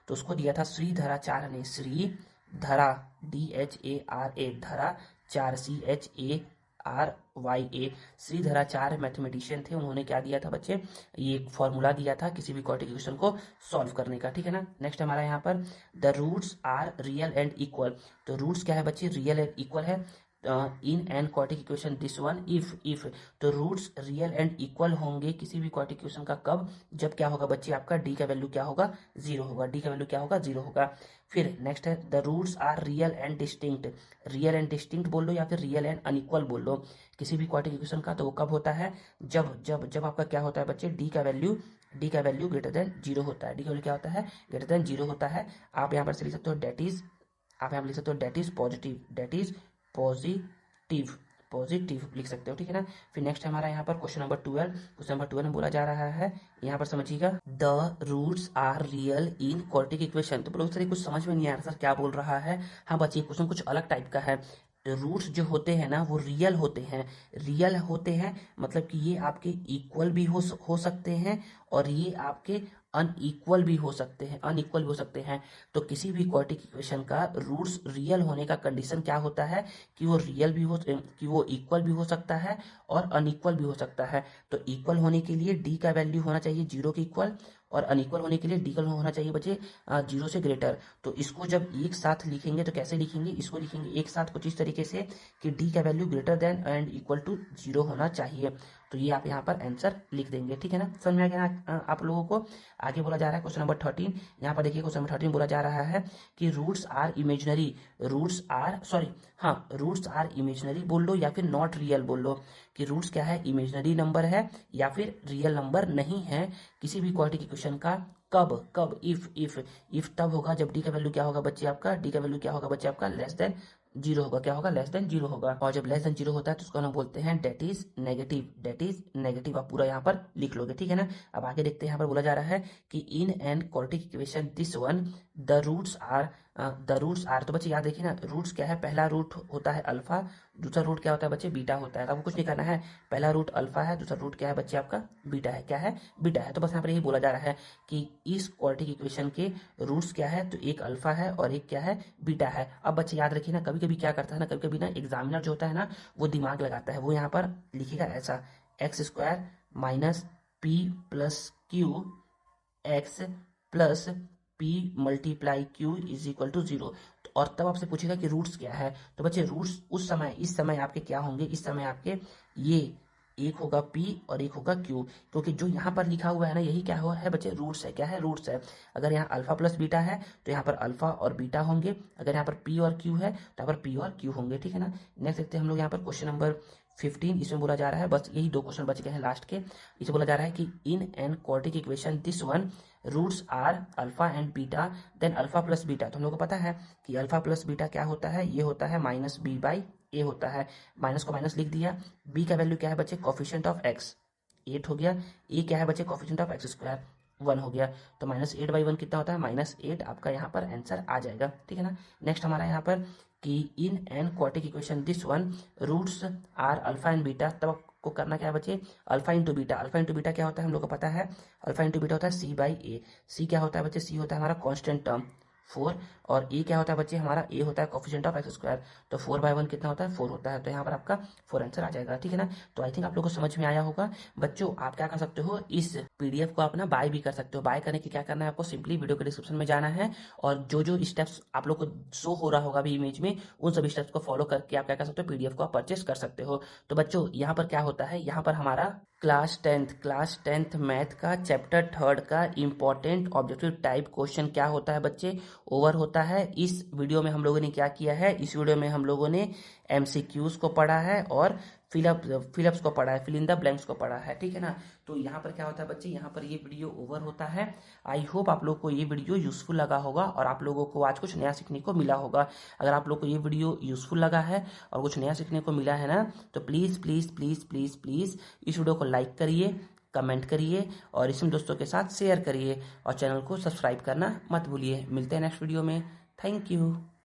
तो उसको दिया था श्रीधराचार्य ने। श्रीधरा, DHARA, धरा 4 CHARYA, श्रीधराचार्य मैथमेटिशियन थे। उन्होंने क्या दिया था बच्चे, ये एक फॉर्मूला दिया था किसी भी क्वाड्रेटिक इक्वेशन को सॉल्व करने का, ठीक है ना। नेक्स्ट हमारा यहाँ पर the roots are real and equal. तो रूट्स क्या है बच्चे, रियल एंड इक्वल है in an quadratic equation this one if. तो रूट्स रियल एंड इक्वल होंगे किसी भी क्वाड्रेटिक इक्वेशन का कब, जब क्या होगा बच्चे, आपका डी का वैल्यू क्या होगा, 0 होगा। डी का वैल्यू क्या होगा, 0 होगा। फिर नेक्स्ट है the roots are real and distinct बोल लो या फिर रियल एंड अनइक्वल बोल लो किसी भी क्वाड्रेटिक इक्वेशन का, तो वो कब होता है, जब जब जब आपका क्या होता है बच्चे, डी का वैल्यू ग्रेटर देन 0 होता है। डी का वैल्यू क्या होता है, ग्रेटर देन 0 होता है। आप यहाँ पर से लिख सकते हो दैट इज पॉजिटिव लिख सकते हो, ठीक है ना। फिर नेक्स्ट हमारा यहाँ पर क्वेश्चन नंबर 12 में बोला जा रहा है, यहाँ पर समझिएगा, the roots are real in quadratic equation. तो बोलो सर कुछ समझ में नहीं आ रहा सर क्या बोल रहा है। हाँ बच्चे क्वेश्चन कुछ अलग टाइप का है। रूट्स जो होते हैं ना वो रियल होते हैं, मतलब कि ये आपके इक्वल भी हो सकते हैं और ये आपके अनइक्वल भी हो सकते हैं। तो किसी भी क्वाड्रेटिक इक्वेशन का रूट्स रियल होने का कंडीशन क्या होता है कि वो इक्वल भी हो सकता है और अनइक्वल भी हो सकता है। तो इक्वल होने के लिए डी का वैल्यू होना चाहिए 0 के इक्वल, और अनइक्वल होने के लिए डी का होना चाहिए बच्चे 0 से ग्रेटर। तो इसको जब एक साथ लिखेंगे तो कैसे लिखेंगे, इसको लिखेंगे एक साथ कुछ इस तरीके से कि डी का value greater than and equal to 0 होना चाहिए। तो ये आप यहाँ पर आंसर लिख देंगे, ठीक है ना। समझ में आ गया ना आप लोगों को। आगे बोला जा रहा है क्वेश्चन नंबर 13। यहाँ पर देखिए क्वेश्चन नंबर 13 बोला जा रहा है कि रूट्स आर इमेजिनरी बोल लो या फिर नॉट रियल बोल लो, कि रूट्स क्या है, इमेजिनरी नंबर है या फिर रियल नंबर नहीं है किसी भी क्वाड्रेटिक इक्वेशन का। कब इफ तब होगा जब डी का वैल्यू क्या होगा बच्चे, आपका लेस देन 0 होगा। क्या होगा, लेस देन 0 होगा। और जब लेस देन 0 होता है तो उसको हम बोलते हैं डेट इज नेगेटिव। आप पूरा यहाँ पर लिख लोगे, ठीक है ना। अब आगे देखते हैं, यहाँ पर बोला जा रहा है कि in an quadratic equation this one the roots are. तो बच्चे याद रखिए ना, रूट्स क्या है, पहला रूट होता है अल्फा, दूसरा रूट क्या होता है बच्चे, बीटा होता है। तो आपको कुछ नहीं करना है, पहला रूट अल्फा है, दूसरा रूट क्या है बच्चे आपका बीटा है। क्या है, बीटा है। तो बस यहाँ पर यही बोला जा रहा है कि इस क्वाड्रेटिक इक्वेशन के रूट्स क्या है, तो एक अल्फा है और एक क्या है, बीटा है। अब बच्चे याद रखिए ना, कभी कभी क्या करता है ना, कभी कभी ना एग्जामिनर जो होता है ना वो दिमाग लगाता है, वो यहाँ पर लिखेगा ऐसा x² minus p plus q x plus p multiply q is equal to 0। और तब आपसे पूछेगा कि रूट्स क्या है। तो बच्चे रूट्स इस समय आपके क्या होंगे, इस समय आपके ये एक होगा P और एक होगा Q, क्योंकि जो यहाँ पर लिखा हुआ है ना यही क्या हुआ है बच्चे, रूट्स है। क्या है, रूट्स है। अगर यहाँ अल्फा प्लस बीटा है तो यहाँ पर अल्फा और बीटा होंगे, अगर यहाँ पर P और Q है तो यहाँ पर P और Q होंगे, ठीक है ना। नेक्स्ट देखते हैं हम लोग यहाँ पर क्वेश्चन नंबर 15। इसमें बोला जा रहा है, बस यही 2 क्वेश्चन बच गए हैं लास्ट के। इसे बोला जा रहा है कि in an quadratic equation this one roots are alpha and beta then alpha plus beta. तो हम लोग को पता है कि अल्फा प्लस बीटा क्या होता है, ये होता है -b/a होता है। माइनस को माइनस लिख दिया। b का वैल्यू क्या है बच्चे, कोफिशिएंट ऑफ x 8 हो गया। a क्या है बच्चे, कोफिशिएंट ऑफ x² 1 हो गया। तो -8/1 कितना होता है, -8। आपका यहाँ पर आंसर आ जाएगा, ठीक है ना। नेक्स्ट हमारा यहाँ पर कि in an quadratic equation this one roots are alpha and beta. तब आपको करना क्या है बच्चे, अल्फा इंटू बीटा क्या होता है हम लोग को पता है, अल्फा इंटू बीटा होता है c/a। c क्या होता है बच्चे, c होता है हमारा कांस्टेंट टर्म, 4। और ए क्या होता है बच्चे हमारा, ए होता है कोफिशिएंट ऑफ एक्स स्क्वायर। तो 4/1 कितना होता है, 4 होता है। तो यहाँ पर आपका 4 आंसर आ जाएगा, ठीक है ना। तो आई थिंक आप लोगों को समझ में आया होगा। बच्चों आप क्या कर सकते हो, इस पीडीएफ को आप ना बाय भी कर सकते हो। बाय करने के क्या करना है आपको, सिंपली वीडियो के डिस्क्रिप्शन में जाना है और जो जो स्टेप्स आप लोग को शो हो रहा होगा अभी इमेज में, उन सभी स्टेप्स को फॉलो करके आप क्या कर सकते हो, पीडीएफ को आप परचेस कर सकते हो। तो बच्चों यहाँ पर क्या होता है, यहाँ पर हमारा क्लास टेंथ मैथ का चैप्टर 3 का इंपॉर्टेंट ऑब्जेक्टिव टाइप क्वेश्चन क्या होता है बच्चे, ओवर होता है। इस वीडियो में हम लोगों ने क्या किया है, इस वीडियो में हम लोगों ने एमसीक्यूज को पढ़ा है और फिलअप्स को पढ़ा है, फिल इन द ब्लैंक्स को पढ़ा है, ठीक है ना। तो यहाँ पर क्या होता है बच्चे, यहाँ पर ये वीडियो ओवर होता है। आई होप आप लोग को ये वीडियो यूजफुल लगा होगा और आप लोगों को आज कुछ नया सीखने को मिला होगा। अगर आप लोग को ये वीडियो यूजफुल लगा है और कुछ नया सीखने को मिला है ना, तो please please please please please इस वीडियो को लाइक करिए, कमेंट करिए और इसमें दोस्तों के साथ शेयर करिए और चैनल को सब्सक्राइब करना मत भूलिए। मिलते हैं नेक्स्ट वीडियो में। Thank you.